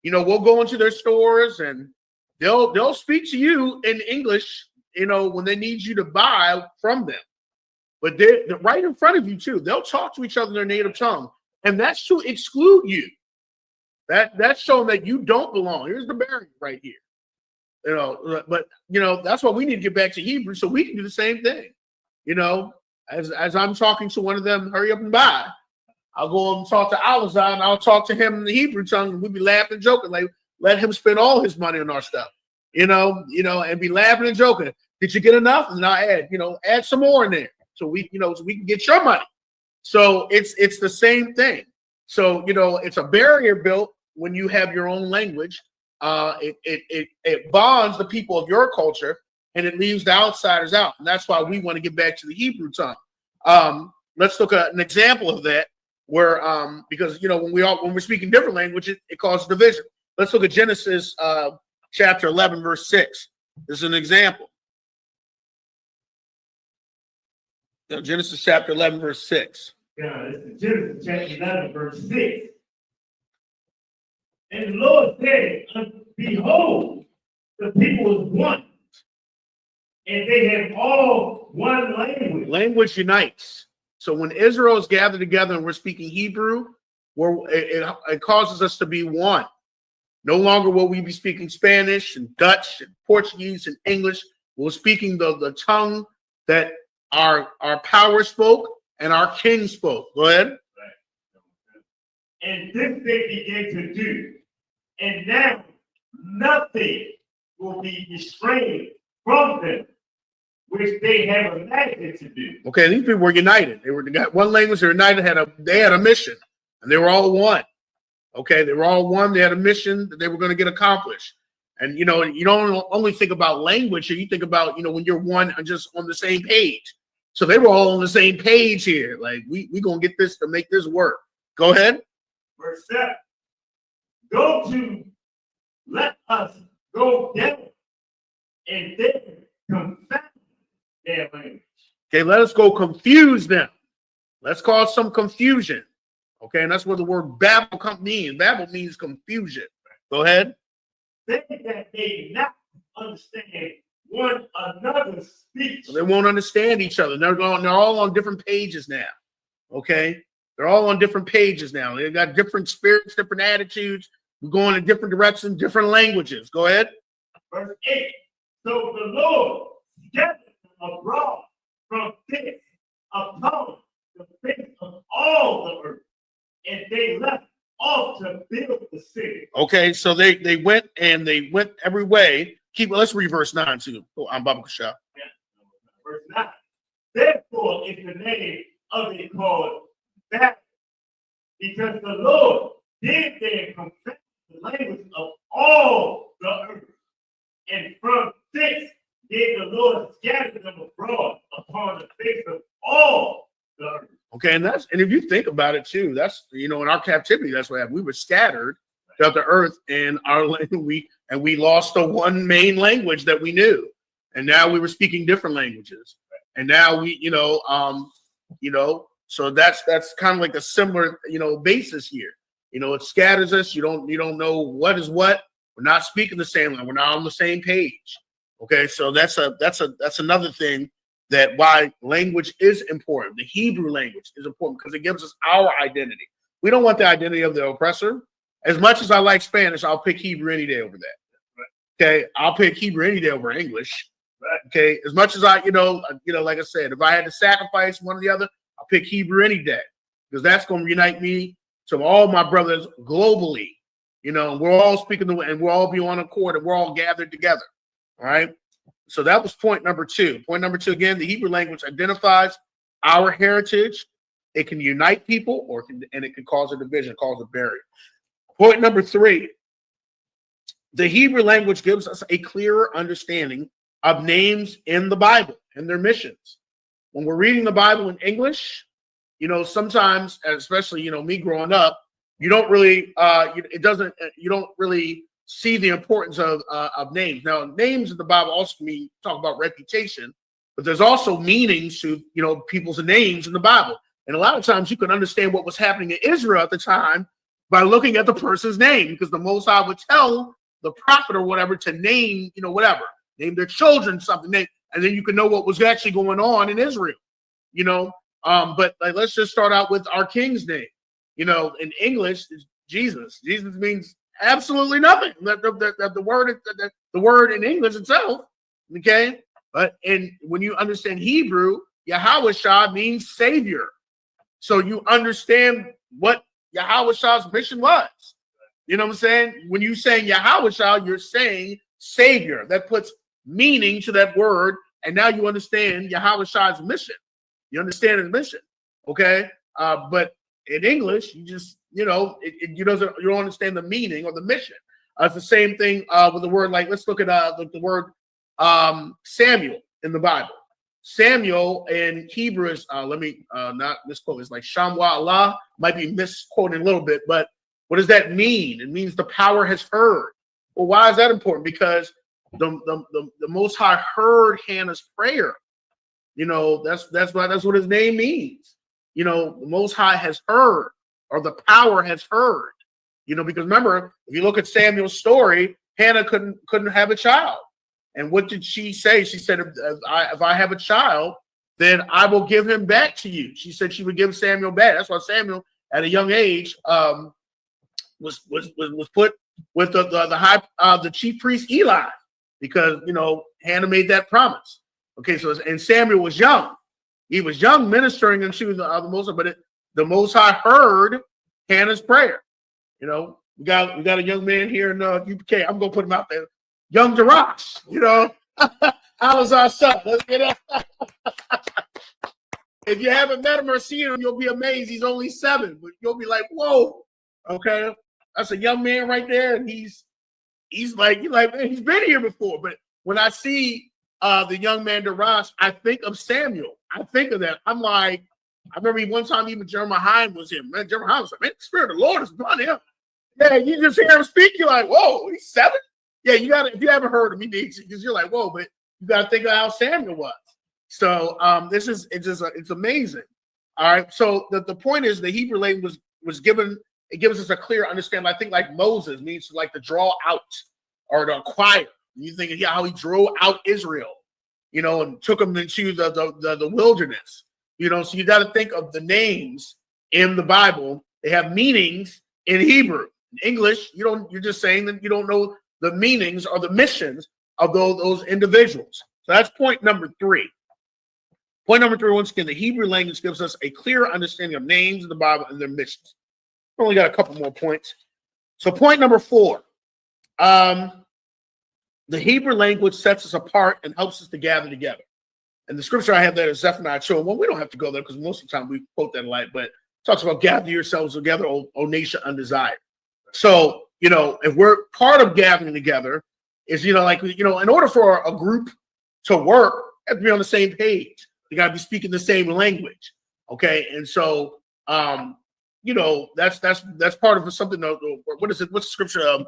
You know, we'll go into their stores and they'll speak to you in English, you know, when they need you to buy from them. But they're right in front of you too. They'll talk to each other in their native tongue. And that's to exclude you. That's showing that you don't belong. Here's the barrier right here. You know, but you know, that's why we need to get back to Hebrew so we can do the same thing. You know, as I'm talking to one of them, hurry up and buy. I'll go and talk to Alazar, and I'll talk to him in the Hebrew tongue, and we'll be laughing and joking, like let him spend all his money on our stuff. You know, and be laughing and joking. Did you get enough? And I'll add some more in there. So we can get your money. So it's the same thing. So, you know, it's a barrier built when you have your own language. It bonds the people of your culture, and it leaves the outsiders out. And that's why we want to get back to the Hebrew tongue. Let's look at an example of that where because when we're speaking different languages, it causes division. Let's look at Genesis chapter 11, verse 6. This is an example. Genesis chapter 11, verse 6. Yeah, this is Genesis chapter 11, verse 6. And the Lord said, behold, the people is one, and they have all one language. Language unites. So when Israel is gathered together and we're speaking Hebrew, it causes us to be one. No longer will we be speaking Spanish and Dutch and Portuguese and English. We're speaking the tongue that our power spoke and our king spoke. Go ahead. And this they began to do. And now nothing will be restrained from them, which they have imagined to do. Okay, these people were united. They got one language. They were united. They had a mission, and they were all one. Okay, they were all one. They had a mission that they were going to get accomplished. And you don't only think about language here. You think about when you're one and just on the same page. So they were all on the same page here. Like we gonna get this to make this work. Go ahead. Verse 7. Let us go down and then confound their language. Okay, let us go confuse them. Let's cause some confusion. Okay, and that's where the word Babel means. Babel means confusion. Go ahead. They that they not understand one another's speech. So they won't understand each other. They're all on different pages now. Okay, they're all on different pages now. They've got different spirits, different attitudes. We're going in different directions, different languages. Go ahead. Verse 8. So the Lord scattered them abroad from this upon the face of all the earth, and they left off to build the city. Okay, so they went every way. Let's read verse 9 too. I'm Baba Kasha. Yeah. Verse 9. Therefore is the name of it called Babel, because the Lord did there confess the language of all the earth, and from this did the Lord scatter them abroad upon the face of all the earth. Okay, and if you think about it too, that's in our captivity, that's what happened. We were scattered throughout the earth, and we lost the one main language that we knew, and now we were speaking different languages, and now so that's kind of like a similar basis here. It scatters us. You don't know what is what. We're not speaking the same language. We're not on the same page. Okay, so that's another thing that why language is important. The Hebrew language is important because it gives us our identity. We don't want the identity of the oppressor. As much as I like Spanish, I'll pick Hebrew any day over that. Okay, I'll pick Hebrew any day over English. Okay, as much as I, like I said, if I had to sacrifice one or the other, I'll pick Hebrew any day because that's going to unite me to all my brothers globally. We're all speaking and we'll all be on accord and we're all gathered together. All right. So that was point number 2. Point number 2, again, the Hebrew language identifies our heritage. It can unite people and it can cause a division, cause a barrier. Point number 3, the Hebrew language gives us a clearer understanding of names in the Bible and their missions. When we're reading the Bible in English, sometimes, especially, me growing up, you don't really, you don't really see the importance of names. Now, names in the Bible also talk about reputation, but there's also meanings to, people's names in the Bible. And a lot of times you can understand what was happening in Israel at the time by looking at the person's name, because the Most High would tell the prophet or whatever to name, name their children something, and then you can know what was actually going on in Israel, But let's just start out with our king's name. In English, it's Jesus. Jesus means absolutely nothing. The word in English itself, okay? But when you understand Hebrew, Yahweh means Savior. So you understand what Yahweh's mission was. You know what I'm saying? When you saying Yahweh, you're saying Savior. That puts meaning to that word, and now you understand Yahweh's mission. You understand his mission, okay? But in English, you just you don't understand the meaning or the mission. It's the same thing with the word. Like let's look at the word Samuel in the Bible. Samuel in Hebrew is, let me not misquote, it's like Shamwa Allah, might be misquoting a little bit, but what does that mean? It means the power has heard. Well, why is that important? Because the Most High heard Hannah's prayer. You know, that's what his name means. You know, the Most High has heard, or the power has heard. You know, because remember, if you look at Samuel's story, Hannah couldn't have a child. And what did she say? She said, if I have a child, then I will give him back to you. She said she would give Samuel back. That's why Samuel, at a young age, was put with the chief priest Eli, because, you know, Hannah made that promise. Okay, so and Samuel was young. He was young ministering, and she was the Most High, but the Most High heard Hannah's prayer. You know, we got a young man here in UPK. I'm gonna put him out there, young Darash. You know, how was our son? Let's get it. If you haven't met him or seen him, you'll be amazed. He's only 7, but you'll be like, whoa. Okay, that's a young man right there, and he's like, man, he's been here before. But when I see the young man Darash, I think of Samuel. I think of that. I'm like, I remember one time even Jeremiah Hine was him. Man, Jeremiah Hine was like, man, the Spirit of the Lord is upon him. Yeah, you just hear him speak, you're like, whoa, he's 7? Yeah, you got to, if you haven't heard him, he needs it, because you're like, whoa, but you got to think of how Samuel was. So it's amazing. All right. So the point is, the Hebrew language was given, it gives us a clear understanding. I think like Moses means to, like, to draw out or to acquire. You think of how he drew out Israel, you know, and took them into the wilderness. You know, so you got to think of the names in the Bible. They have meanings in Hebrew. In English, you're just saying that you don't know the meanings or the missions of those individuals. So that's point number 3. Point number 3, once again, the Hebrew language gives us a clear understanding of names in the Bible and their missions. We only got a couple more points. So point number 4, the Hebrew language sets us apart and helps us to gather together. And the scripture I have there is Zephaniah 2:1. Well, we don't have to go there because most of the time we quote that a lot, but it talks about gather yourselves together, O nation undesired. So, you know, if we're part of gathering together, is, you know, like, you know, in order for a group to work, they have to be on the same page. They got to be speaking the same language. Okay. And so, you know, that's part of something. What is it? What's the scripture?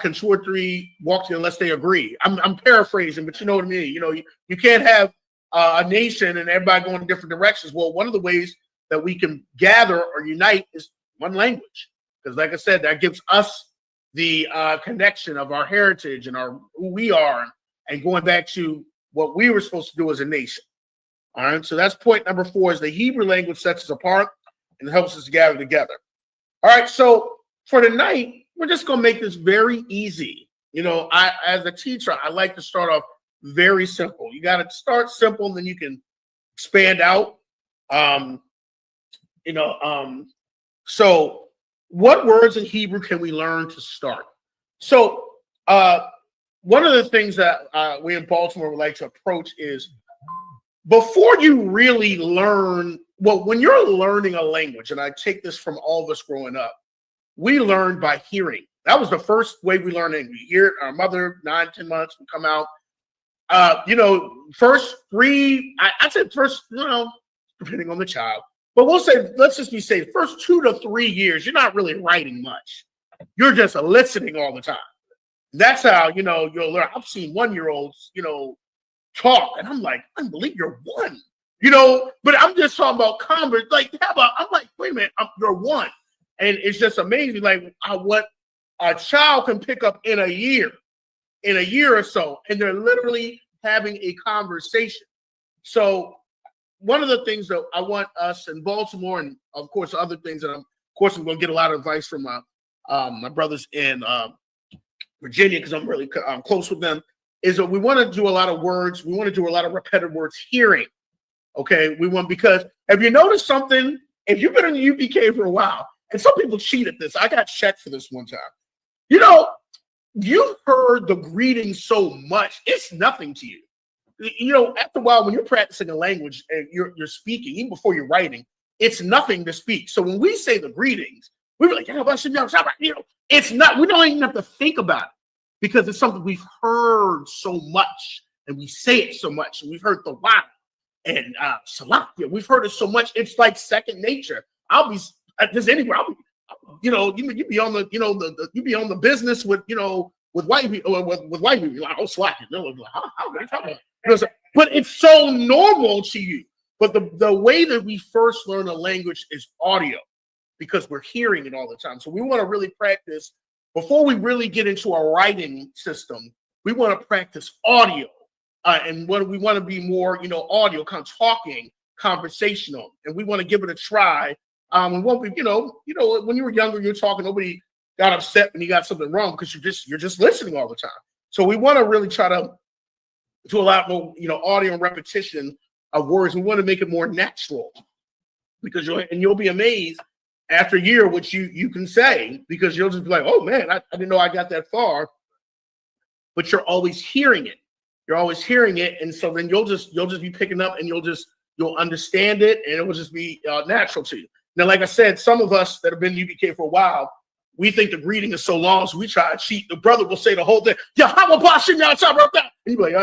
Can 2 or 3 walk together unless they agree? I'm paraphrasing, but you know what I mean. You know, you can't have a nation and everybody going in different directions. Well, one of the ways that we can gather or unite is one language, because, like I said, that gives us the connection of our heritage and who we are, and going back to what we were supposed to do as a nation. All right, so that's point number 4, is the Hebrew language sets us apart and helps us to gather together. All right, so for tonight, we're just going to make this very easy. You know, as a teacher, I like to start off very simple. You got to start simple, and then you can expand out. So what words in Hebrew can we learn to start? So one of the things that we in Baltimore would like to approach is, before you really learn, well, when you're learning a language, and I take this from all of us growing up, we learned by hearing. That was the first way we learned English. We hear it, our mother, 9, 10 months, would come out. You know, first 3, I said first, you know, depending on the child, but we'll say, let's just be safe, first 2 to 3 years, you're not really writing much. You're just listening all the time. That's how, you know, you'll learn. I've seen 1-year-olds, you know, talk, and I'm like, I believe you're 1, you know, but I'm just talking about converse. Like, I'm like, wait a minute, you're 1. And it's just amazing, like, what a child can pick up in a year or so, and they're literally having a conversation. So one of the things that I want us in Baltimore, and of course other things that I'm going to get a lot of advice from my brothers in Virginia, because I'm really close with them, is that we want to do a lot of words. We want to do a lot of repetitive words hearing. Okay, because have you noticed something? If you've been in the UPK for a while, and some people cheat at this, I got checked for this one time. You know, you've heard the greeting so much, it's nothing to you. You know, after a while, when you're practicing a language and you're speaking, even before you're writing, it's nothing to speak. So when we say the greetings, we're like, you know, it's not, we don't even have to think about it, because it's something we've heard so much, and we say it so much, and we've heard the why. and Salakia. We've heard it so much, it's like second nature. I'll be just anywhere. You be on the, you be on the business with, with white people, with white people, like, oh, Salakia. No, like, how are you talking about? But it's so normal to you. But the way that we first learn a language is audio, because we're hearing it all the time. So we want to really practice, before we really get into our writing system, we want to practice audio. And what we want to be more, audio, kind of talking, conversational. And we want to give it a try. And won't be, when you were younger, you're talking, nobody got upset when you got something wrong, because you're just listening all the time. So we want to really try to do a lot more, audio and repetition of words. We want to make it more natural, because you'll be amazed after a year what you can say, because you'll just be like, oh man, I didn't know I got that far. But you're always hearing it. You're always hearing it, and so then you'll just be picking up, and you'll understand it, and it will just be natural to you. Now, like I said, some of us that have been UPK for a while, we think the greeting is so long, so we try to cheat. The brother will say the whole thing. Yeah, how about you now? And you be like,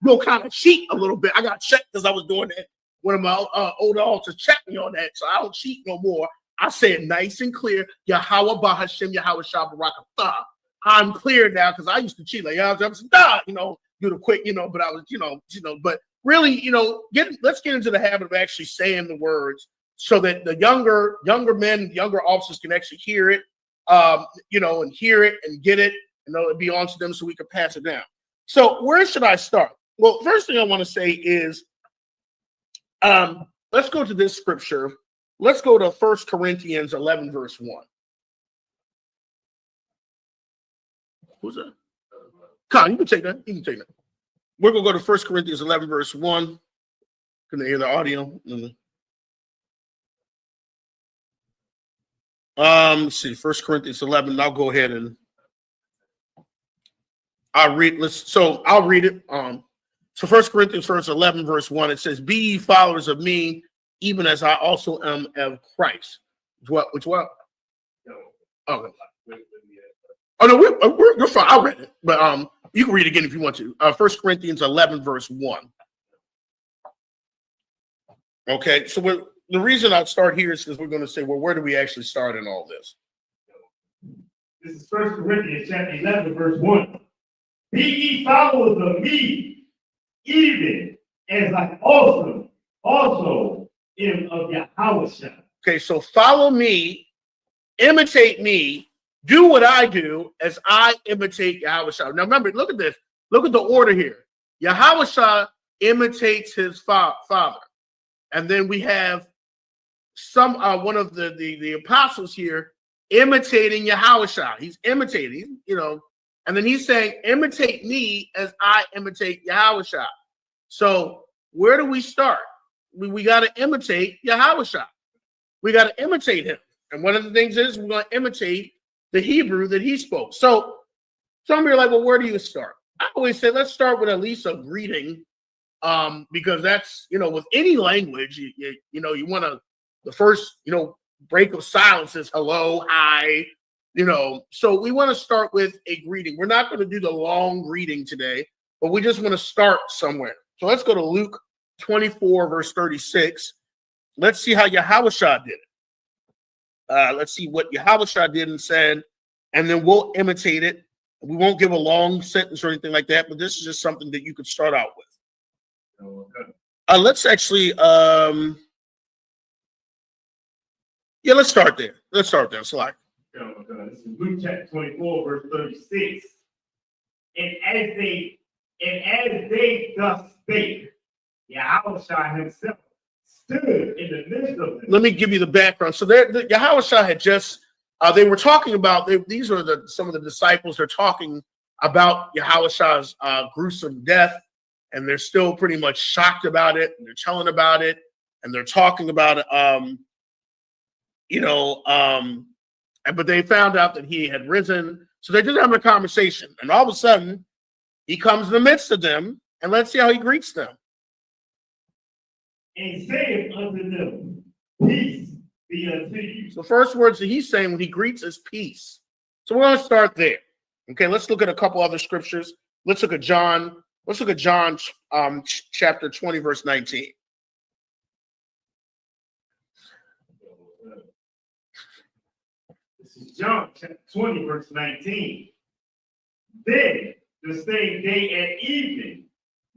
you'll kind of cheat a little bit. I got checked because I was doing that. One of my older altars checked me on that, so I don't cheat no more. I say it nice and clear. Yahweh Bahashem, Yahweh Shabbarakatah. I'm clear now, because I used to cheat like do the quick, but I was, but really, let's get into the habit of actually saying the words, so that the younger men, younger officers can actually hear it, and hear it and get it, and it'll be on to them so we can pass it down. So where should I start? Well, first thing I want to say is, let's go to this scripture. Let's go to 1 Corinthians 11, verse 1. Who's that? Con, you can take that. You can take that. We're going to go to 1 Corinthians 11, verse 1. Can they hear the audio? Let's see, 1 Corinthians 11. I'll go ahead and I'll read. I'll read it. So 1 Corinthians 11, verse 1, it says, "Be ye followers of me, even as I also am of Christ." Which what? Oh, no, we're fine. I read it, but you can read it again if you want to. 1 Corinthians 11, verse 1. Okay, so the reason I start here is because we're going to say, well, where do we actually start in all this? This is 1 Corinthians chapter 11, verse 1. "Be ye followers of me, even as I also am of Yahweh." Okay, so follow me, imitate me, do what I do as I imitate Yahweh. Now remember, look at this. Look at the order here. Yahweh imitates his father. And then we have one of the apostles here imitating Yahweh. He's imitating, and then he's saying, imitate me as I imitate Yahweh. So where do we start? We got to imitate Yahweh. We got to imitate him. And one of the things is we're going to imitate the Hebrew that he spoke. So some of you are like, well, where do you start? I always say, let's start with at least a greeting, because that's, with any language, you want to, the first, break of silence is hello, hi, so we want to start with a greeting. We're not going to do the long greeting today, but we just want to start somewhere. So let's go to Luke 24, verse 36. Let's see how Yahweh did it. Let's see what Yahweh did and said, and then we'll imitate it. We won't give a long sentence or anything like that, but this is just something that you could start out with. Let's actually, let's start there. So like, this is Luke chapter 24, verse 36. And as they thus spake, Yahweh himself stood in the midst of them. Let me give you the background. So Yahweh had just, they were talking about, these are some of the disciples, they're talking about Yahweh's gruesome death, and they're still pretty much shocked about it, and they're telling about it, and they're talking about it, but they found out that he had risen. So they're just having a conversation, and all of a sudden, he comes in the midst of them, and let's see how he greets them. And saith unto them, peace be unto you. So the first words that he's saying when he greets is peace. So we're going to start there. Okay, let's look at a couple other scriptures. Let's look at John Let's look at John chapter 20, verse 19. This is John chapter 20, verse 19. Then the same day at evening,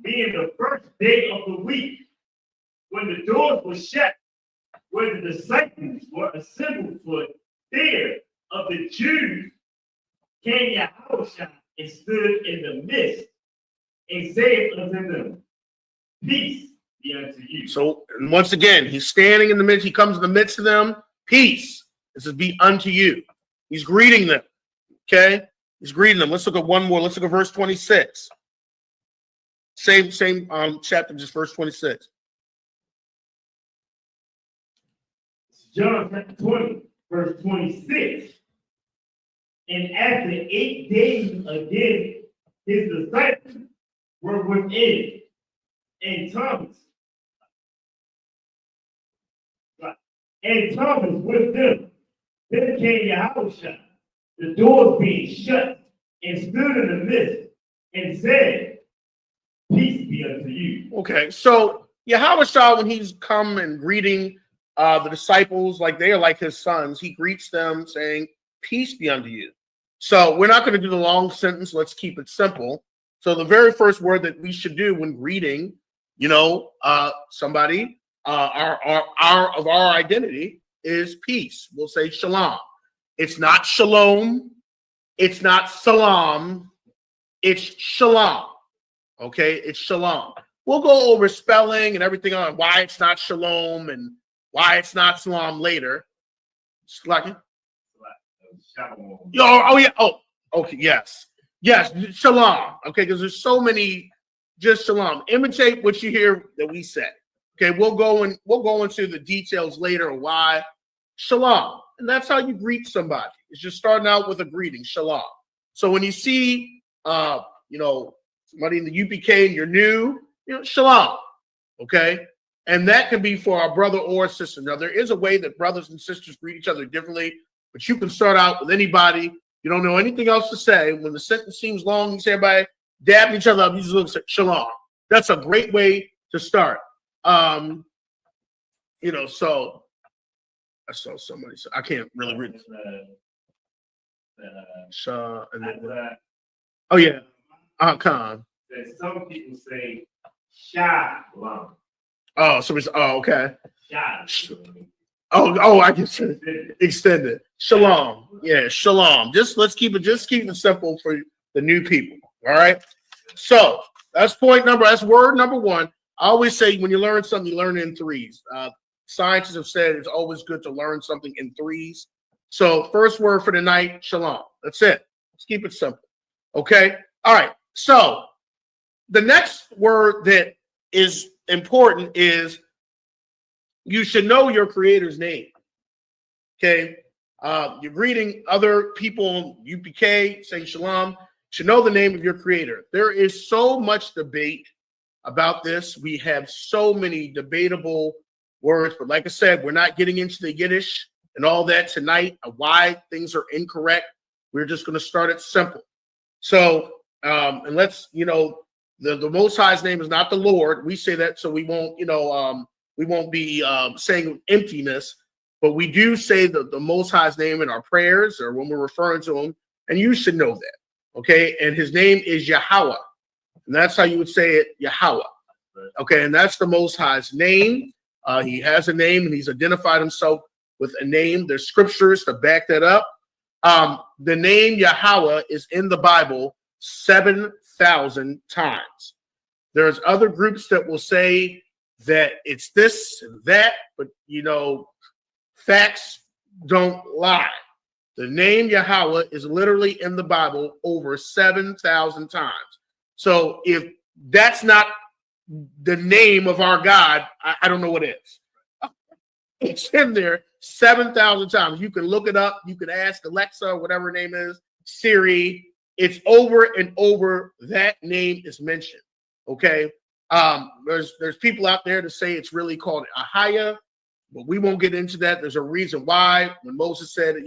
being the first day of the week, when the doors were shut, where the disciples were assembled for fear of the Jews, came Yahushua and stood in the midst and said unto them, peace be unto you. So once again, he's standing in the midst. He comes in the midst of them. Peace. This is be unto you. He's greeting them. Okay? He's greeting them. Let's look at one more. Let's look at verse 26. Same chapter, just verse 26. John chapter 20, verse 26. And after 8 days again, his disciples were within, and Thomas with them. Then came Yahushua, the doors being shut, and stood in the midst, and said, peace be unto you. Okay, so Yahushua, when he's come and greeting the disciples, like they are like his sons, he greets them saying, peace be unto you. So we're not going to do the long sentence. Let's keep it simple. So the very first word that we should do when greeting, somebody, our identity is peace. We'll say shalom. It's not shalom. It's not salam. It's shalom. Okay, it's shalom. We'll go over spelling and everything on why it's not shalom and why it's not salam later. Slacking. Okay, yes, shalom. Okay, because there's so many, just shalom. Imitate what you hear that we say. Okay, we'll go into the details later of why shalom, and that's how you greet somebody. It's just starting out with a greeting, shalom. So when you see, somebody in the UPK and you're new, shalom. Okay, and that can be for our brother or sister. Now there is a way that brothers and sisters greet each other differently. But you can start out with anybody. You don't know anything else to say. When the sentence seems long, you say everybody dabbing each other up. You just look at shalom. That's a great way to start. So I saw somebody. So I can't really read. Oh yeah, Khan. Some people say shalom. Oh, somebody. Oh, okay. Shalom. Oh, I can say extended. Shalom. Yeah, shalom. Let's keep it simple for the new people. All right. So that's word number one. I always say when you learn something, you learn it in threes. Scientists have said it's always good to learn something in threes. So first word for the night, shalom. That's it. Let's keep it simple. Okay. All right. So the next word that is important is you should know your creator's name. Okay. You're greeting other people, UPK, saying shalom. You should know the name of your creator. There is so much debate about this. We have so many debatable words, but like I said, we're not getting into the Yiddish and all that tonight, why things are incorrect. We're just going to start it simple. So, and let's, the Most High's name is not the Lord. We say that so we won't, we won't be saying emptiness, but we do say the Most High's name in our prayers or when we're referring to him, and you should know that, okay? And his name is Yahweh, and that's how you would say it, Yahweh, okay? And that's the Most High's name. He has a name, and he's identified himself with a name. There's scriptures to back that up. The name Yahweh is in the Bible 7,000 times. There's other groups that will say that it's this and that, but facts don't lie. The name Yahweh is literally in the Bible over 7,000 times. So if that's not the name of our God, I don't know what is. It's in there 7,000 times. You can look it up. You can ask Alexa, whatever her name is, Siri. It's over and over. That name is mentioned. Okay. There's people out there that say it's really called Ahaya, but we won't get into that. There's a reason why. When Moses said,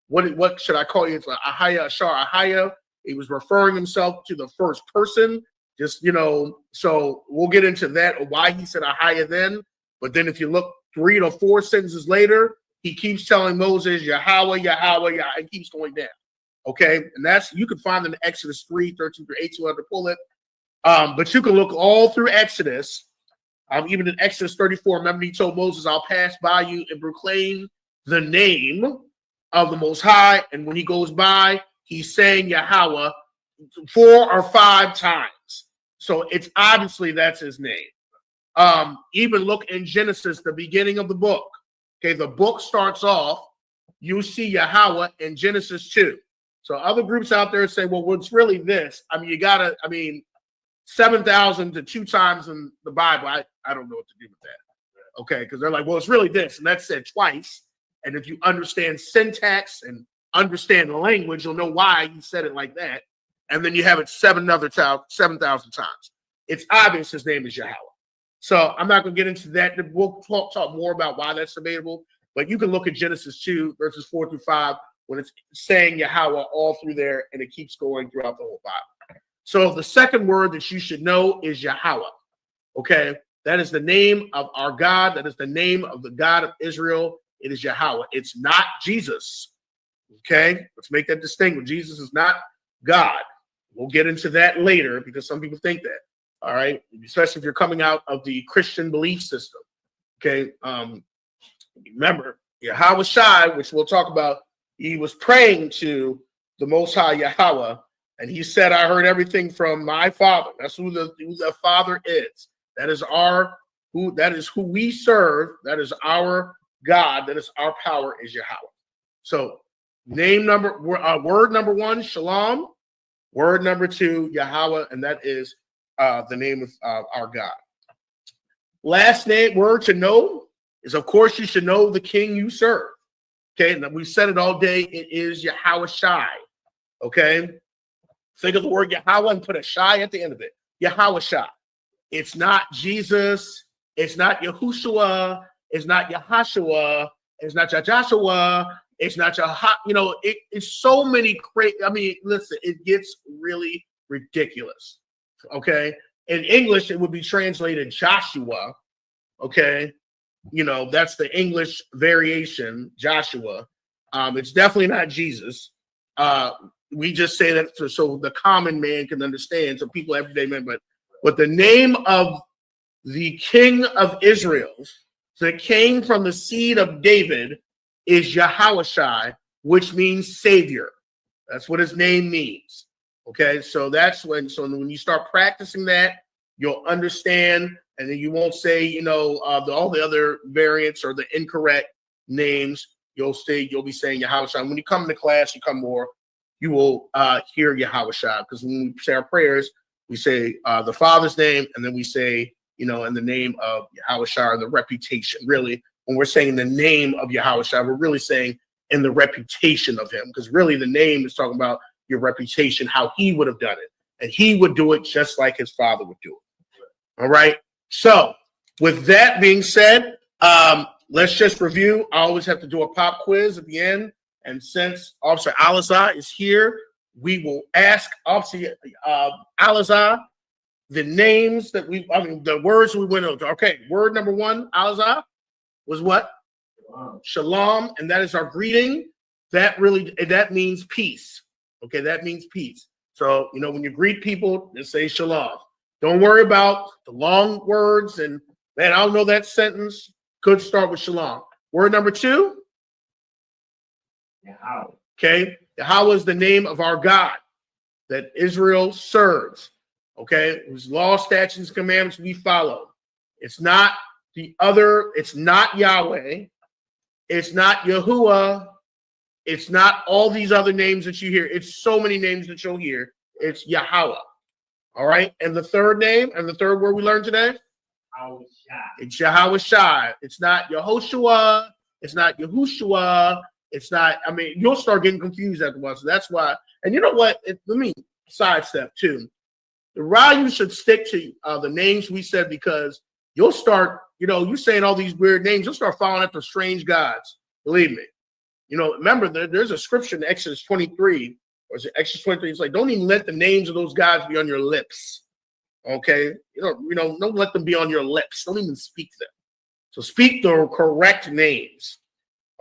what should I call you? It's like Ahaya, Ashar, Ahaya. He was referring himself to the first person Just, so we'll get into that, why he said a higher than. But then if you look 3 to 4 sentences later, he keeps telling Moses, Yahweh, Yahweh, Yahweh, and keeps going down. Okay, and that's, you can find in Exodus 3, 13 through 18, to pull it. But you can look all through Exodus. Even in Exodus 34, remember he told Moses, I'll pass by you and proclaim the name of the Most High. And when he goes by, he's saying Yahweh 4 or 5 times. So it's obviously that's his name. Even look in Genesis, the beginning of the book. Okay, the book starts off, you see Yahweh in Genesis 2. So other groups out there say, well, what's really this? 7,000 to 2 times in the Bible. I don't know what to do with that. Okay, because they're like, well, it's really this, and that's said twice. And if you understand syntax and understand the language, you'll know why he said it like that. And then you have it 7,000 times. It's obvious his name is Yahweh. So I'm not going to get into that. We'll talk more about why that's debatable. But you can look at Genesis 2, verses 4 through 5, when it's saying Yahweh all through there, and it keeps going throughout the whole Bible. So the second word that you should know is Yahweh. Okay? That is the name of our God. That is the name of the God of Israel. It is Yahweh. It's not Jesus. Okay? Let's make that distinction. Jesus is not God. We'll get into that later because some people think that. All right? Especially if you're coming out of the Christian belief system. Okay? Remember, Yahweh Shai, which we'll talk about, he was praying to the Most High Yahweh, and he said, I heard everything from my Father. That's who the Father is. That is who we serve. That is our God. That is our power is Yahweh. So word number 1, Shalom. Word number 2, Yahweh, and that is the name of our God. Last word to know is, of course, you should know the king you serve. Okay, and we said it all day. It is Yahweh Shai. Okay, think of the word Yahweh and put a Shai at the end of it. Yahweh Shai. It's not Jesus. It's not Yahushua. It's not Yahashua. It's not Joshua. It's not it's so many crazy. Listen, it gets really ridiculous. Okay, in English, it would be translated Joshua. Okay, that's the English variation, Joshua. It's definitely not Jesus. We just say that so the common man can understand, so people everyday man. But the name of the King of Israel that came from the seed of David is Yahushai, which means Savior. That's what his name means. Okay, so when you start practicing that, you'll understand, and then you won't say, all the other variants or the incorrect names. You'll be saying Yahushai. When you come to class, you will hear Yahushai, because when we say our prayers, we say the Father's name, and then we say, in the name of Yahushai, or the reputation. Really, when we're saying the name of Yahushai, we're really saying in the reputation of him, because really the name is talking about your reputation, how he would have done it. And he would do it just like his father would do it. All right. So with that being said, let's just review. I always have to do a pop quiz at the end. And since Officer Alizah is here, we will ask Officer Alizah the names the words we went over. Okay, word number 1, Alizah, was what? Shalom, and that is our greeting. That means peace. Okay, that means peace. So, when you greet people, just say shalom. Don't worry about the long words and, man, I don't know that sentence. Could start with shalom. Word number 2? Yahweh. Okay, Yahweh is the name of our God that Israel serves. Okay, whose law, statutes, commandments we follow. It's not it's not Yahweh. It's not Yahuwah. It's not all these other names that you hear. It's so many names that you'll hear. It's Yahweh. All right. And the third name and the third word we learned today? It's Yahweh Shai. It's not Yehoshua. It's not Yahushua. It's not, you'll start getting confused after a while. So that's why. And you know what? Let me sidestep too. The why you should stick to the names we said, because you'll start, you're saying all these weird names. You'll start following after strange gods. Believe me. Remember, there's a scripture in Exodus 23, or is it Exodus 23? It's like, don't even let the names of those gods be on your lips. Okay, don't let them be on your lips. Don't even speak them. So speak the correct names.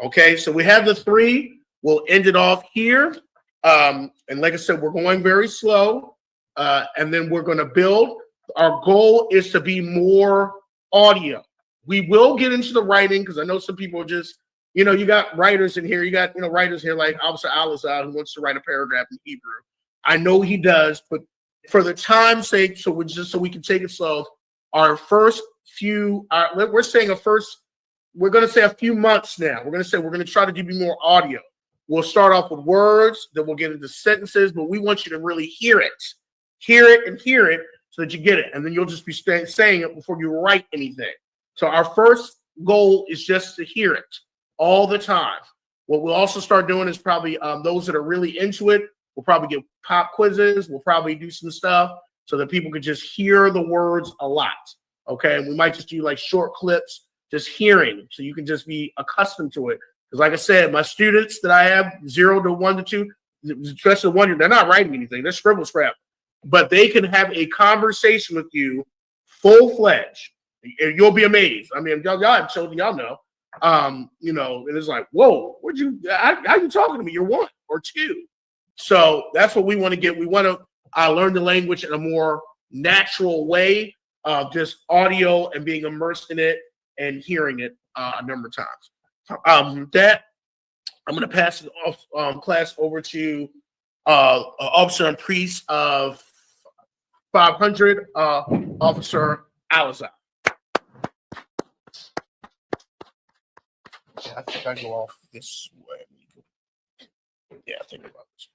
Okay, so we have the 3. We'll end it off here. And like I said, we're going very slow, and then we're going to build. Our goal is to be more audio. We will get into the writing because I know some people are just, you got writers in here. You got, writers here like Officer Alizad who wants to write a paragraph in Hebrew. I know he does, but for the time's sake, so we can take it slow. Our first few, we're saying we're going to say a few months now. We're going to try to give you more audio. We'll start off with words, then we'll get into sentences, but we want you to really hear it so that you get it. And then you'll just be saying it before you write anything. So our first goal is just to hear it all the time. What we'll also start doing is probably those that are really into it, we'll probably get pop quizzes. We'll probably do some stuff so that people can just hear the words a lot. Okay. And we might just do like short clips, just hearing, so you can just be accustomed to it. Because like I said, my students that I have 0 to 1 to 2, especially the 1 year, they're not writing anything. They're scribble scrap. But they can have a conversation with you full-fledged. And you'll be amazed. I mean, y'all have children, y'all know. And it's like, whoa, how you talking to me? You're 1 or 2. So that's what we want to get. We want to learn the language in a more natural way of just audio and being immersed in it and hearing it a number of times. That I'm going to pass it off class over to Officer and Priest of 500, Officer Alizad. Yeah, I think I go off this way. Yeah, I think about this.